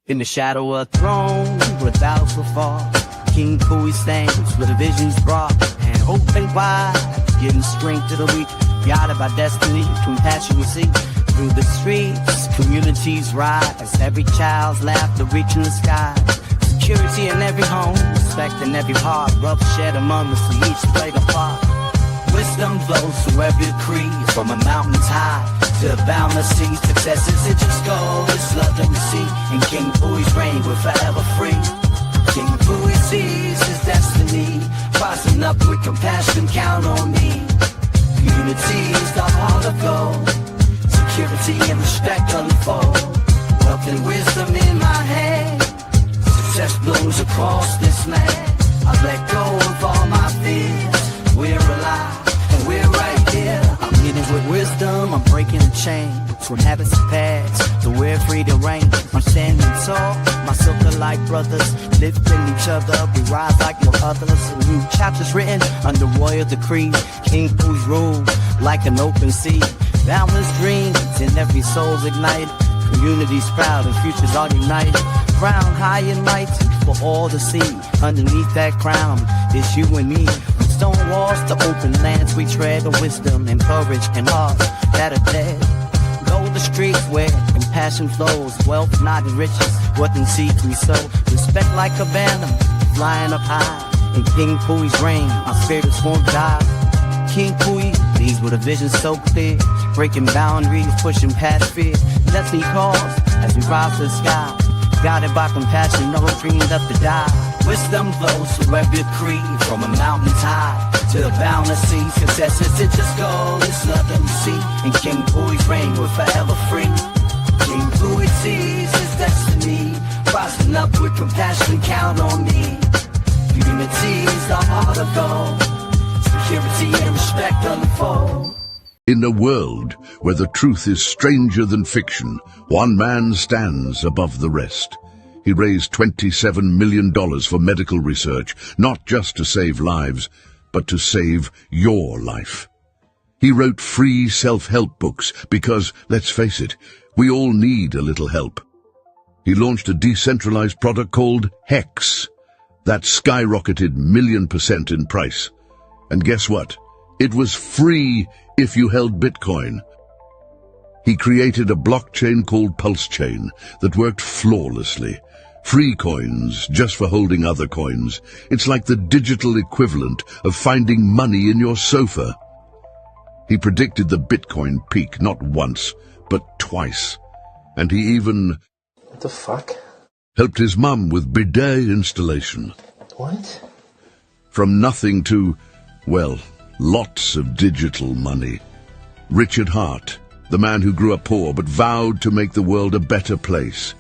In the shadow of a throne, where battles will fall, King Pooie stands with a vision's brought, and open wide, giving strength to the weak, guided by destiny, compassion we see. Through the streets, communities rise, every child's laughter reaching the sky. Security in every home, respect in every heart, love shared among us, we each played a part. Wisdom flows through every creed, from a mountain's high to the boundless sea. Success isn't just goal, it's love that we see. And King Pooie's reign, we're forever free. King Pooie sees his destiny, rising up with compassion, count on me. Unity is the heart of gold, security and respect unfold. Wealth and wisdom in my hand, success blooms across this land. I let go of all my fears, we're alive and we're right here. I'm leading with wisdom, I'm breaking the chains from habits of past to where freedom reigns. I'm standing tall, my silver-like brothers lifting each other. We rise like no others. New chapters written under royal decree. King Pooie's rule like an open sea. Boundless dreams in every soul's ignited. Communities proud and futures all united. Crown high and mighty for all to see. Underneath that crown is you and me. From stone walls to open lands we tread. The wisdom and courage and hearts that are dead. Go the streets where compassion flows. Wealth not in riches, what in seeds we sow. Respect like a banner flying up high. In King Pooie's reign, our spirits won't die. King Pooie leads with a vision so clear, breaking boundaries, pushing past fear. Destiny calls as we rise to the sky, guided by compassion, no dream left to die. Wisdom flows through every creed, from a mountain's high to the boundless sea. Success isn't just goal, it's love that we see. In King Pooie's reign, we're forever free. King Pooie sees his destiny, rising up with compassion, count on me. Unity is the heart of gold, security and respect unfold.
In a world where the truth is stranger than fiction, one man stands above the rest. He raised $27 million for medical research, not just to save lives, but to save your life. He wrote free self-help books because, let's face it, we all need a little help. He launched a decentralized product called Hex that skyrocketed 1,000,000% in price. And guess what? It was free if you held Bitcoin. He created a blockchain called PulseChain that worked flawlessly. Free coins just for holding other coins. It's like the digital equivalent of finding money in your sofa. He predicted the Bitcoin peak not once, but twice. And he even...
What the fuck?
Helped his mum with bidet installation.
What?
From nothing to, well, lots of digital money. Richard Hart, the man who grew up poor but vowed to make the world a better place.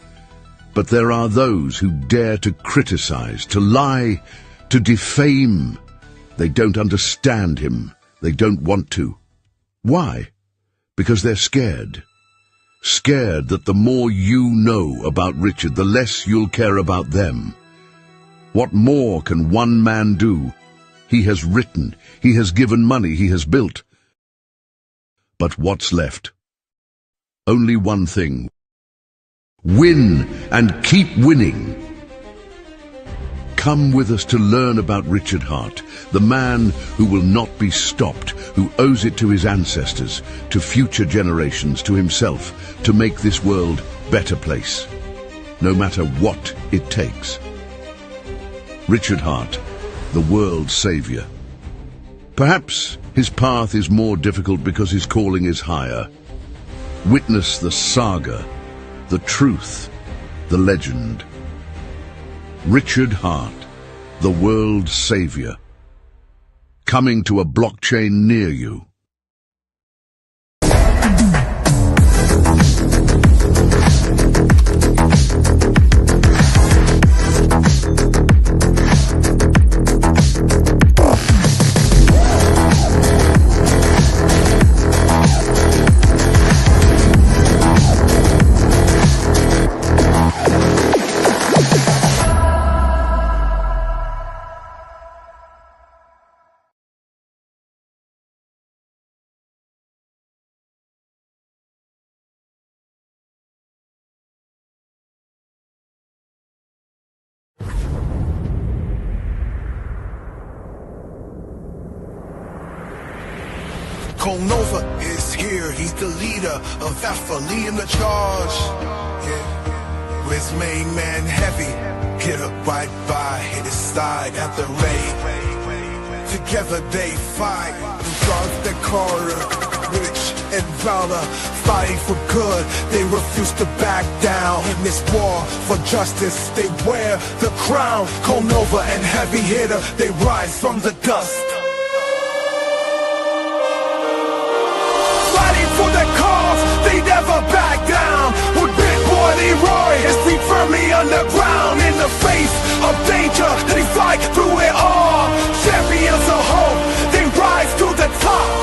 But there are those who dare to criticize, to lie, to defame. They don't understand him. They don't want to. Why? Because they're scared. Scared that the more you know about Richard, the less you'll care about them. What more can one man do? He has written, he has given money, he has built. But what's left? Only one thing. Win and keep winning. Come with us to learn about Richard Hart, the man who will not be stopped, who owes it to his ancestors, to future generations, to himself, to make this world a better place, no matter what it takes. Richard Hart, the world's savior. Perhaps his path is more difficult because his calling is higher. Witness the saga, the truth, the legend. Richard Hart, the world's savior. coming to a blockchain near you.
Nova is here, he's the leader of Alpha, leading the charge. Yeah. With his main man Heavy, hit up right by, hit his side at the raid. Together they fight, guards their corridor, rich and valor, fighting for good. They refuse to back down in this war for justice. They wear the crown. Nova and Heavy Hitter, they rise from the dust. For their cause, they never back down. With Big Boy Leroy, his feet firmly underground. In the face of danger, they fight through it all. Champions of hope, they rise to the top.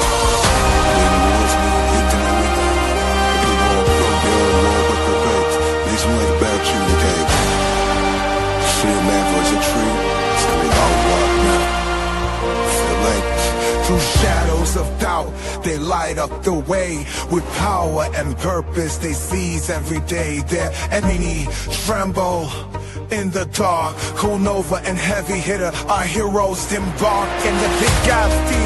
Through shadows of doubt, they light up the way. With power and purpose, they seize every day. Their enemy tremble in the dark. Nova and Heavy Hitter, our heroes embark in the big galaxy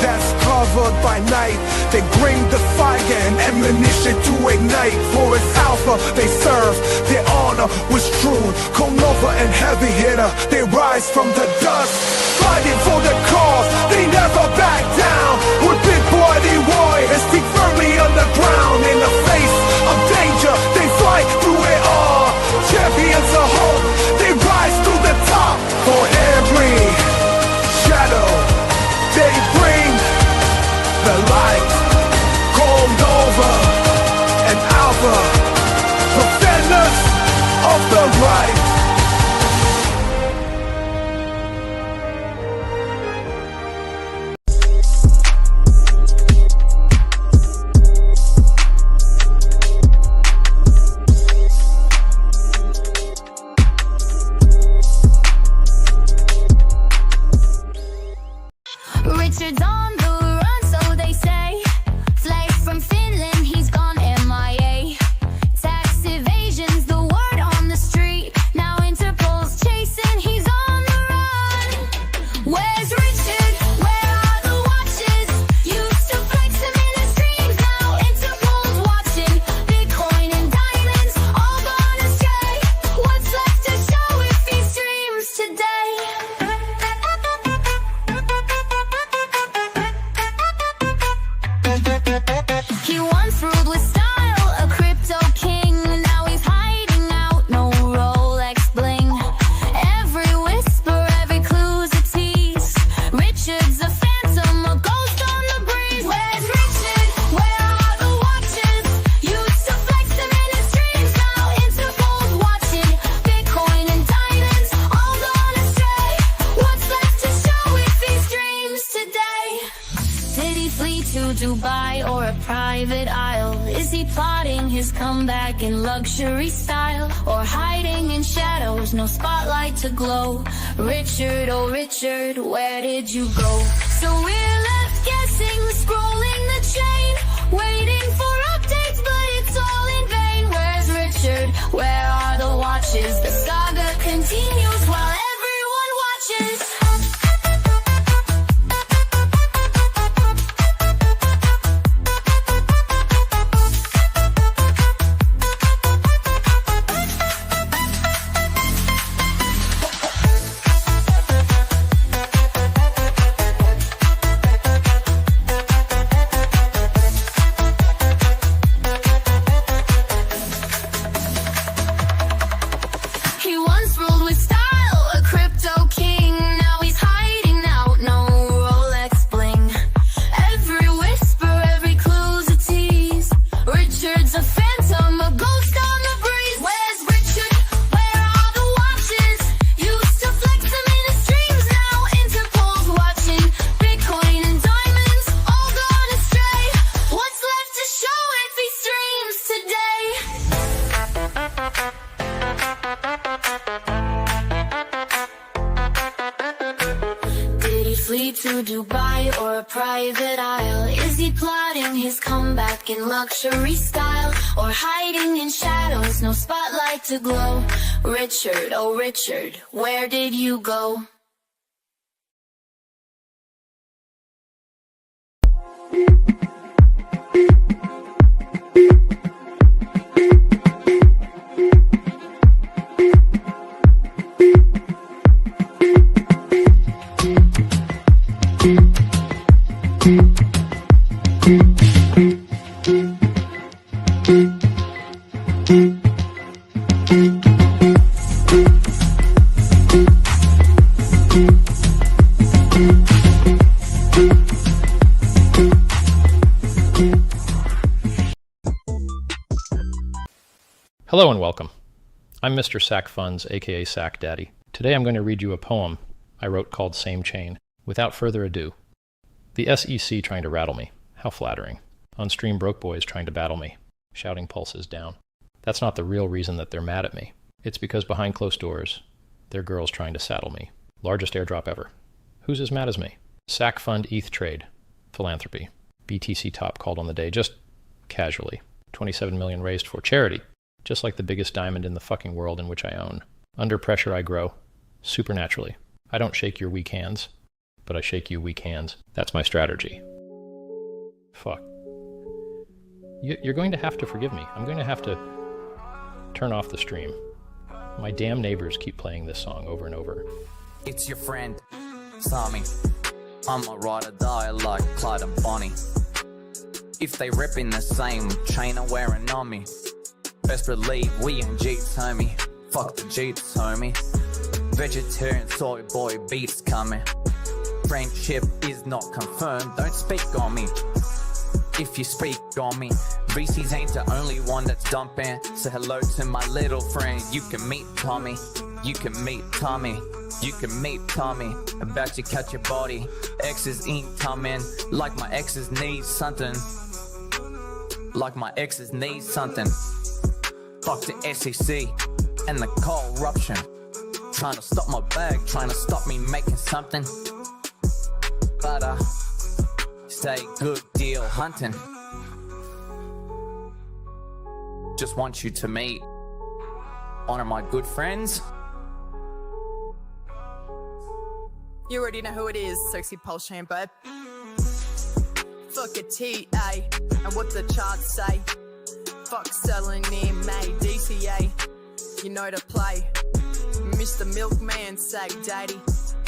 that's covered by night. They bring the fire and ammunition to ignite. For it's Alpha they serve, their honor was true. Nova and Heavy Hitter, they rise from the dust, fighting for the cause, they never back down. With Big Boy Leroy, his feet firmly on the ground. In the face of danger, they fight through it all. Champions of hope, they rise to the top. For every shadow, they bring the light. Nova and Alpha, defenders of the right.
Richard's on the run, so they say. Flight from Finland, he's gone MIA. Tax evasion's the word on the street. Now Interpol's chasing, he's on the run. Where's Richard? Where are the watches? Used to flex him in the streams, now Interpol's watching. Bitcoin and diamonds, all gone astray. What's left to show if he streams today? He once ruled with style, a crypto king. Now he's hiding out, no Rolex bling. Every whisper, every clue's a tease. Richard's a phantom, a ghost on the breeze. Where's Richard? Where are the watches? Used to flex him in his streams, now Interpol's watching. Bitcoin and diamonds, all gone astray. What's left to show if he streams today? Did he flee to Dubai or a private isle? Is he plotting his comeback in luxury style? Or hiding in shadows, no spotlight to glow? Richard, oh Richard, where did you go? So we're left guessing, scrolling the chain, waiting for updates, but it's all in vain. Where's Richard? Where are the watches? The saga continues while everyone watches. to Dubai or a private isle? Is he plotting his comeback in luxury style? Or hiding in shadows, no spotlight to glow? Richard, oh Richard, where did you go?
Hello and welcome. I'm Mr. Sack Funds, aka Sack Daddy. Today I'm going to read you a poem I wrote called Same Chain. Without further ado, the SEC trying to rattle me. How flattering. On-stream broke boys trying to battle me, shouting pulses down. That's not the real reason that they're mad at me. It's because behind closed doors, they're girls trying to saddle me. Largest airdrop ever. Who's as mad as me? Sack Fund ETH trade. Philanthropy. BTC top called on the day, just casually. 27 million raised for charity. Just like the biggest diamond in the fucking world in which I own. Under pressure I grow. Supernaturally. I don't shake your weak hands, but I shake you weak hands. That's my strategy. Fuck. You're going to have to forgive me. I'm going to have to turn off the stream. My damn neighbors keep playing this song over and over.
It's your friend, Sami. I'm a ride or die like Clyde and Bonnie. If they ripping the same chain I'm wearing on me, best believe we ain't Jeeps, homie. Fuck the Jeeps, homie. Vegetarian soy boy beats coming. Friendship is not confirmed, don't speak on me. If you speak on me, VCs ain't the only one that's dumping. Say hello to my little friend. You can meet Tommy. You can meet Tommy. You can meet Tommy. About to catch your body. Exes incoming. Like my exes need something. Like my exes need something. Fuck the SEC and the corruption. Trying to stop my bag, trying to stop me making something. But stay good deal hunting. Just want you to meet one of my good friends.
You already know who it is, sexy PulseChain, babe. Fuck a TA, and what the charts say. Fuck selling in May, DCA. You know to play. Mr. Milkman, Sack Daddy.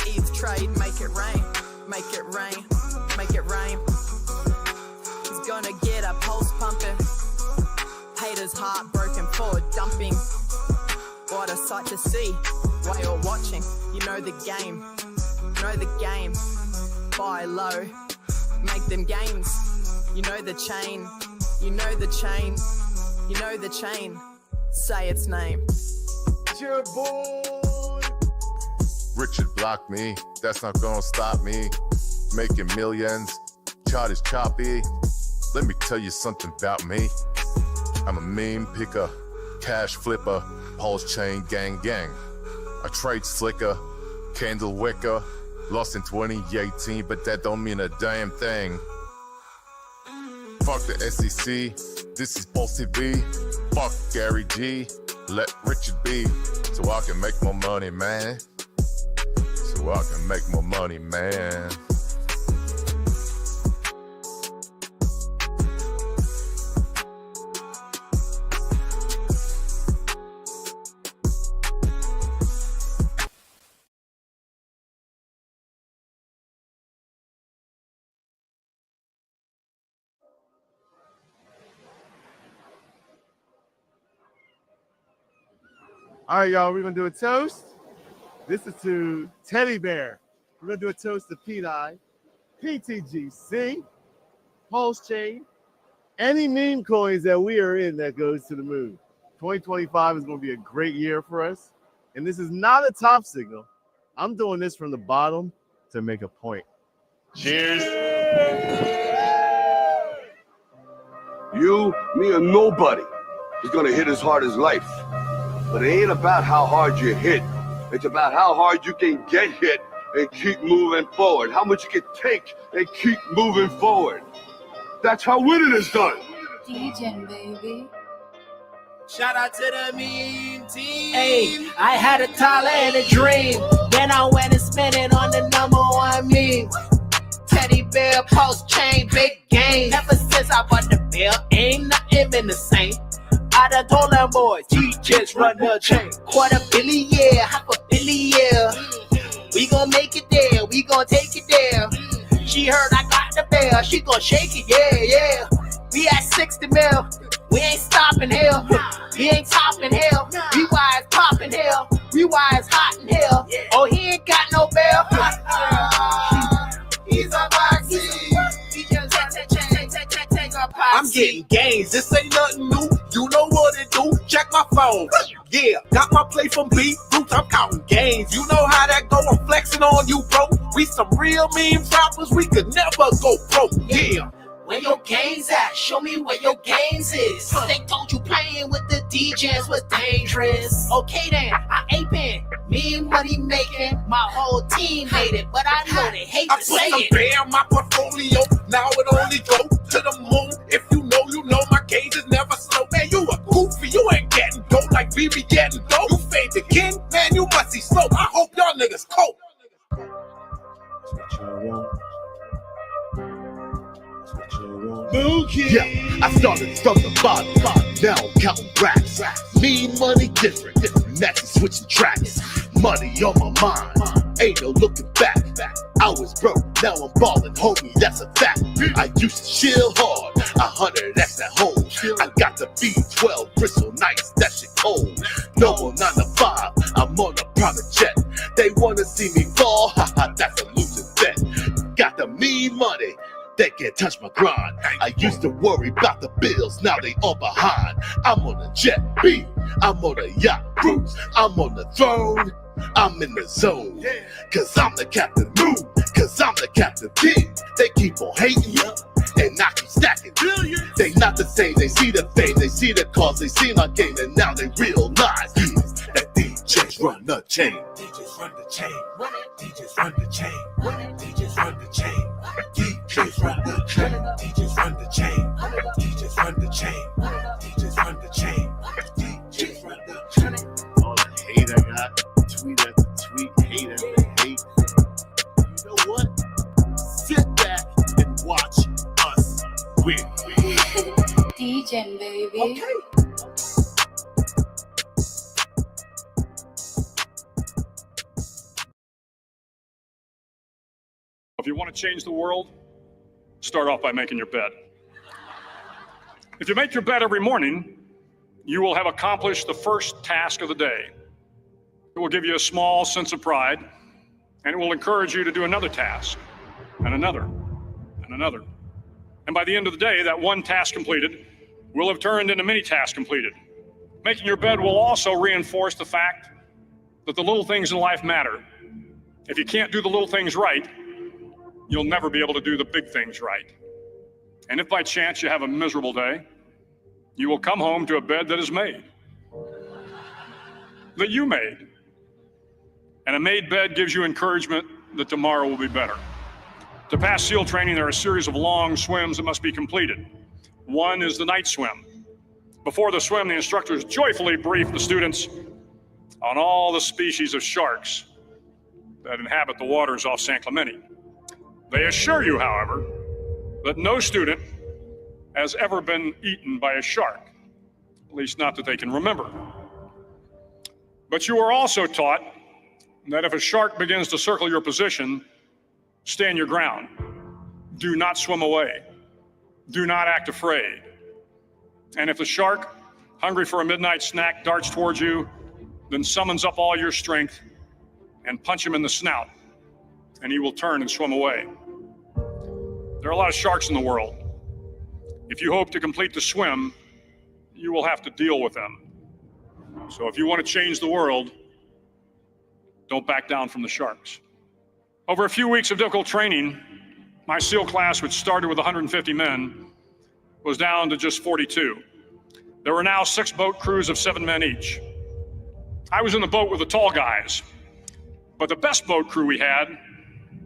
ETH trade, make it rain. Make it rain. Make it rain. He's gonna get a pulse pumping. Haters heartbroken for dumping. What a sight to see while you're watching. You know the game. Know the game. Buy low. Make them gains. You know the chain. You know the chain. You know the chain. Say its name.
It's your boy. Richard blocked me. That's not gonna stop me. Making millions. Chart is choppy. Let me tell you something about me. I'm a meme picker, cash flipper, PulseChain gang gang. I trade slicker, candle wicker. Lost in 2018, but that don't mean a damn thing. Fuck the SEC, this is Pulse TV. Fuck Gary G, let Richard be. So I can make more money, man. So I can make more money, man. All right, y'all, we're going to do a toast. This is to Teddy Bear. We're going to do a toast to PDI, PTGC, PulseChain, any meme coins that we are in that goes to the moon. 2025 is going to be a great year for us. And this is not a top signal. I'm doing this from the bottom to make a point. Cheers.
You, me, or nobody is going to hit as hard as life. But it ain't about how hard you hit. It's about how hard you can get hit and keep moving forward. How much you can take and keep moving forward. That's how winning is done.
DJ, baby.
Shout out to the meme team.
Hey, I had a dollar and a dream. Then I went and spent it on the #1 meme. Teddy bear, PulseChain, big game. Ever since I bought the bill, ain't nothing been the same. I done told them boys, just run the chain. $250 million, $500 million. We gon' make it there, we gon' take it there. She heard I got the bell, she gon' shake it, yeah. We at 60 mil, we ain't stopping here. We ain't topping here. We wise popping here. We wise hot in here. Oh, he ain't got no bell. He's a boxy. He just got to take a posse.
I'm getting gains, this ain't nothing new. You know what it do, check my phone. Yeah, got my play from beat roots, I'm counting gains. You know how that go, I'm flexing on you, bro. We some real meme rappers, we could never go broke, yeah.
Where your games at? Show me where your games is. They told you playing with the DJs was dangerous. Okay then, I ain't been. Me and money making, my whole team made it, but I know they hate to say
I put
it.
some bear in my portfolio, now it only go to the moon. If you know, my gauge is never slow. Man, you a goofy, you ain't getting dough like we be getting dough. You fade the king, man, you must see slow. I hope y'all niggas cope.
Yeah, I started from the bottom, now I'm counting racks. Me, money, different, next switching tracks. Money on my mind, ain't no looking back. I was broke, now I'm ballin', homie, that's a fact. I used to chill hard, 100x at home. I got the B12 bristle nights, that shit cold. No more 9 to 5, I'm on a private jet. They wanna see me fall, haha, that's a losing bet. Got the mean money, they can't touch my grind. I used to worry about the bills, now they all behind. I'm on a jet B, I'm on a yacht cruise, I'm on the throne, I'm in the zone. Cause I'm the Captain Moon, cause I'm the Captain King. They keep on hating me, and I keep stacking. They not the same, they see the fame, they see the cause, they see my game, and now they realize that DJs run the chain.
DJs run the chain. DJs run the chain. DJs run the chain. DJs run the chain. DJs run the chain. DJs run the chain. DJs run the chain. DJs run the chain.
All the hate I got, tweet after tweet, hate after hate. You know what? Sit back and watch us win.
DJ, baby.
Okay.
If you want to change the world, start off by making your bed. If you make your bed every morning, you will have accomplished the first task of the day. It will give you a small sense of pride, and it will encourage you to do another task, and another, and another. And by the end of the day, that one task completed will have turned into many tasks completed. Making your bed will also reinforce the fact that the little things in life matter. If you can't do the little things right, you'll never be able to do the big things right. And if by chance you have a miserable day, you will come home to a bed that is made, that you made. And a made bed gives you encouragement that tomorrow will be better. To pass SEAL training, there are a series of long swims that must be completed. One is the night swim. Before the swim, the instructors joyfully brief the students on all the species of sharks that inhabit the waters off San Clemente. They assure you, however, that no student has ever been eaten by a shark, at least not that they can remember. But you are also taught that if a shark begins to circle your position, stand your ground. Do not swim away. Do not act afraid. And if the shark, hungry for a midnight snack, darts towards you, then summons up all your strength and punch him in the snout, and he will turn and swim away. There are a lot of sharks in the world. If you hope to complete the swim, you will have to deal with them. So if you want to change the world, don't back down from the sharks. Over a few weeks of difficult training, my SEAL class, which started with 150 men, was down to just 42. There were now 6 boat crews of 7 men each. I was in the boat with the tall guys. But the best boat crew we had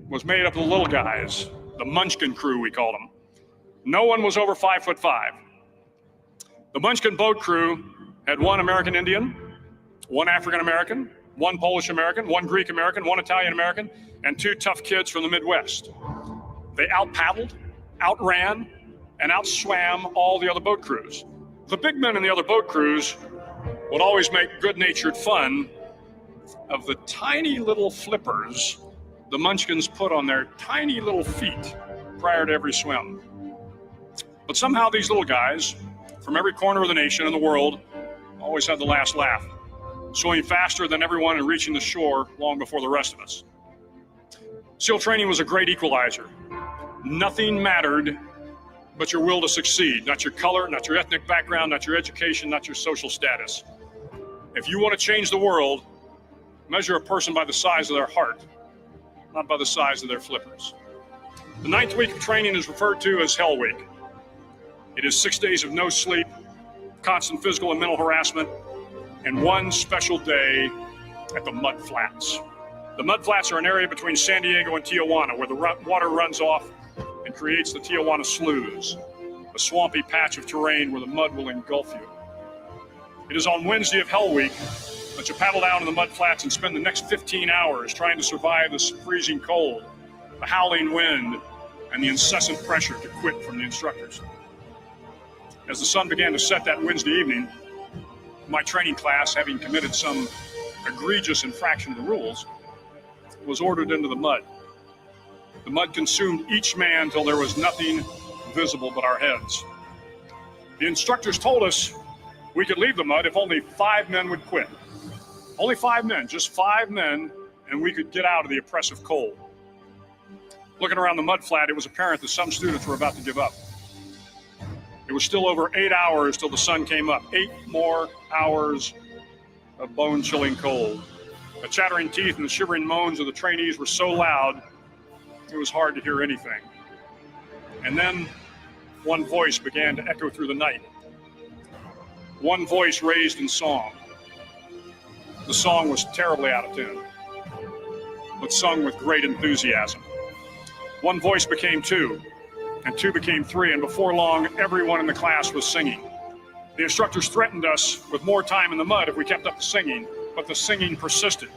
was made up of the little guys, the Munchkin crew, we called them. No one was over 5'5". The Munchkin boat crew had one American Indian, one African American, one Polish American, one Greek American, one Italian American, and 2 tough kids from the Midwest. They out-paddled, outran, and outswam all the other boat crews. The big men in the other boat crews would always make good-natured fun of the tiny little flippers the Munchkins put on their tiny little feet prior to every swim. But somehow these little guys from every corner of the nation and the world always had the last laugh, swimming faster than everyone and reaching the shore long before the rest of us. SEAL training was a great equalizer. Nothing mattered but your will to succeed, not your color, not your ethnic background, not your education, not your social status. If you want to change the world, measure a person by the size of their heart, not by the size of their flippers. The 9th week of training is referred to as Hell Week. It is 6 days of no sleep, constant physical and mental harassment, and one special day at the Mud Flats. The Mud Flats are an area between San Diego and Tijuana where the water runs off and creates the Tijuana Sloughs, a swampy patch of terrain where the mud will engulf you. It is on Wednesday of Hell Week that you paddle down to the Mud Flats and spend the next 15 hours trying to survive the freezing cold, the howling wind, and the incessant pressure to quit from the instructors. As the sun began to set that Wednesday evening, my training class, having committed some egregious infraction of the rules, was ordered into the mud. The mud consumed each man till there was nothing visible but our heads. The instructors told us we could leave the mud if only 5 men would quit. Only 5 men, just 5 men, and we could get out of the oppressive cold. Looking around the mud flat, it was apparent that some students were about to give up. It was still over 8 hours till the sun came up. 8 more hours of bone-chilling cold. The chattering teeth and the shivering moans of the trainees were so loud, it was hard to hear anything. And then one voice began to echo through the night. One voice raised in song. The song was terribly out of tune, but sung with great enthusiasm. One voice became 2, and 2 became 3, and before long, everyone in the class was singing. The instructors threatened us with more time in the mud if we kept up the singing, but the singing persisted,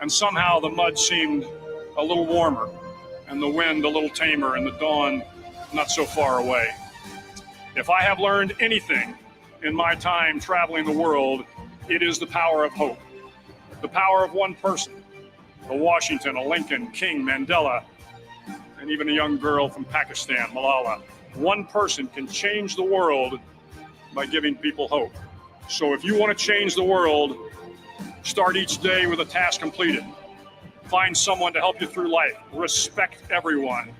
and somehow the mud seemed a little warmer, and the wind a little tamer, and the dawn not so far away. If I have learned anything in my time traveling the world, it is the power of hope. The power of one person, a Washington, a Lincoln, King, Mandela, and even a young girl from Pakistan, Malala. One person can change the world by giving people hope. So if you want to change the world, start each day with a task completed. Find someone to help you through life. Respect everyone.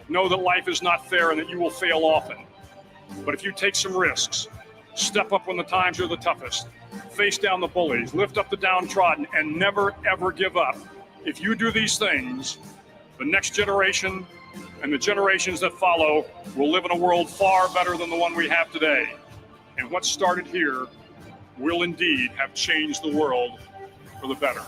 Know that life is not fair and that you will fail often. But if you take some risks, step up when the times are the toughest, face down the bullies, lift up the downtrodden, and never, ever give up. If you do these things, the next generation and the generations that follow will live in a world far better than the one we have today. And what started here will indeed have changed the world for the better.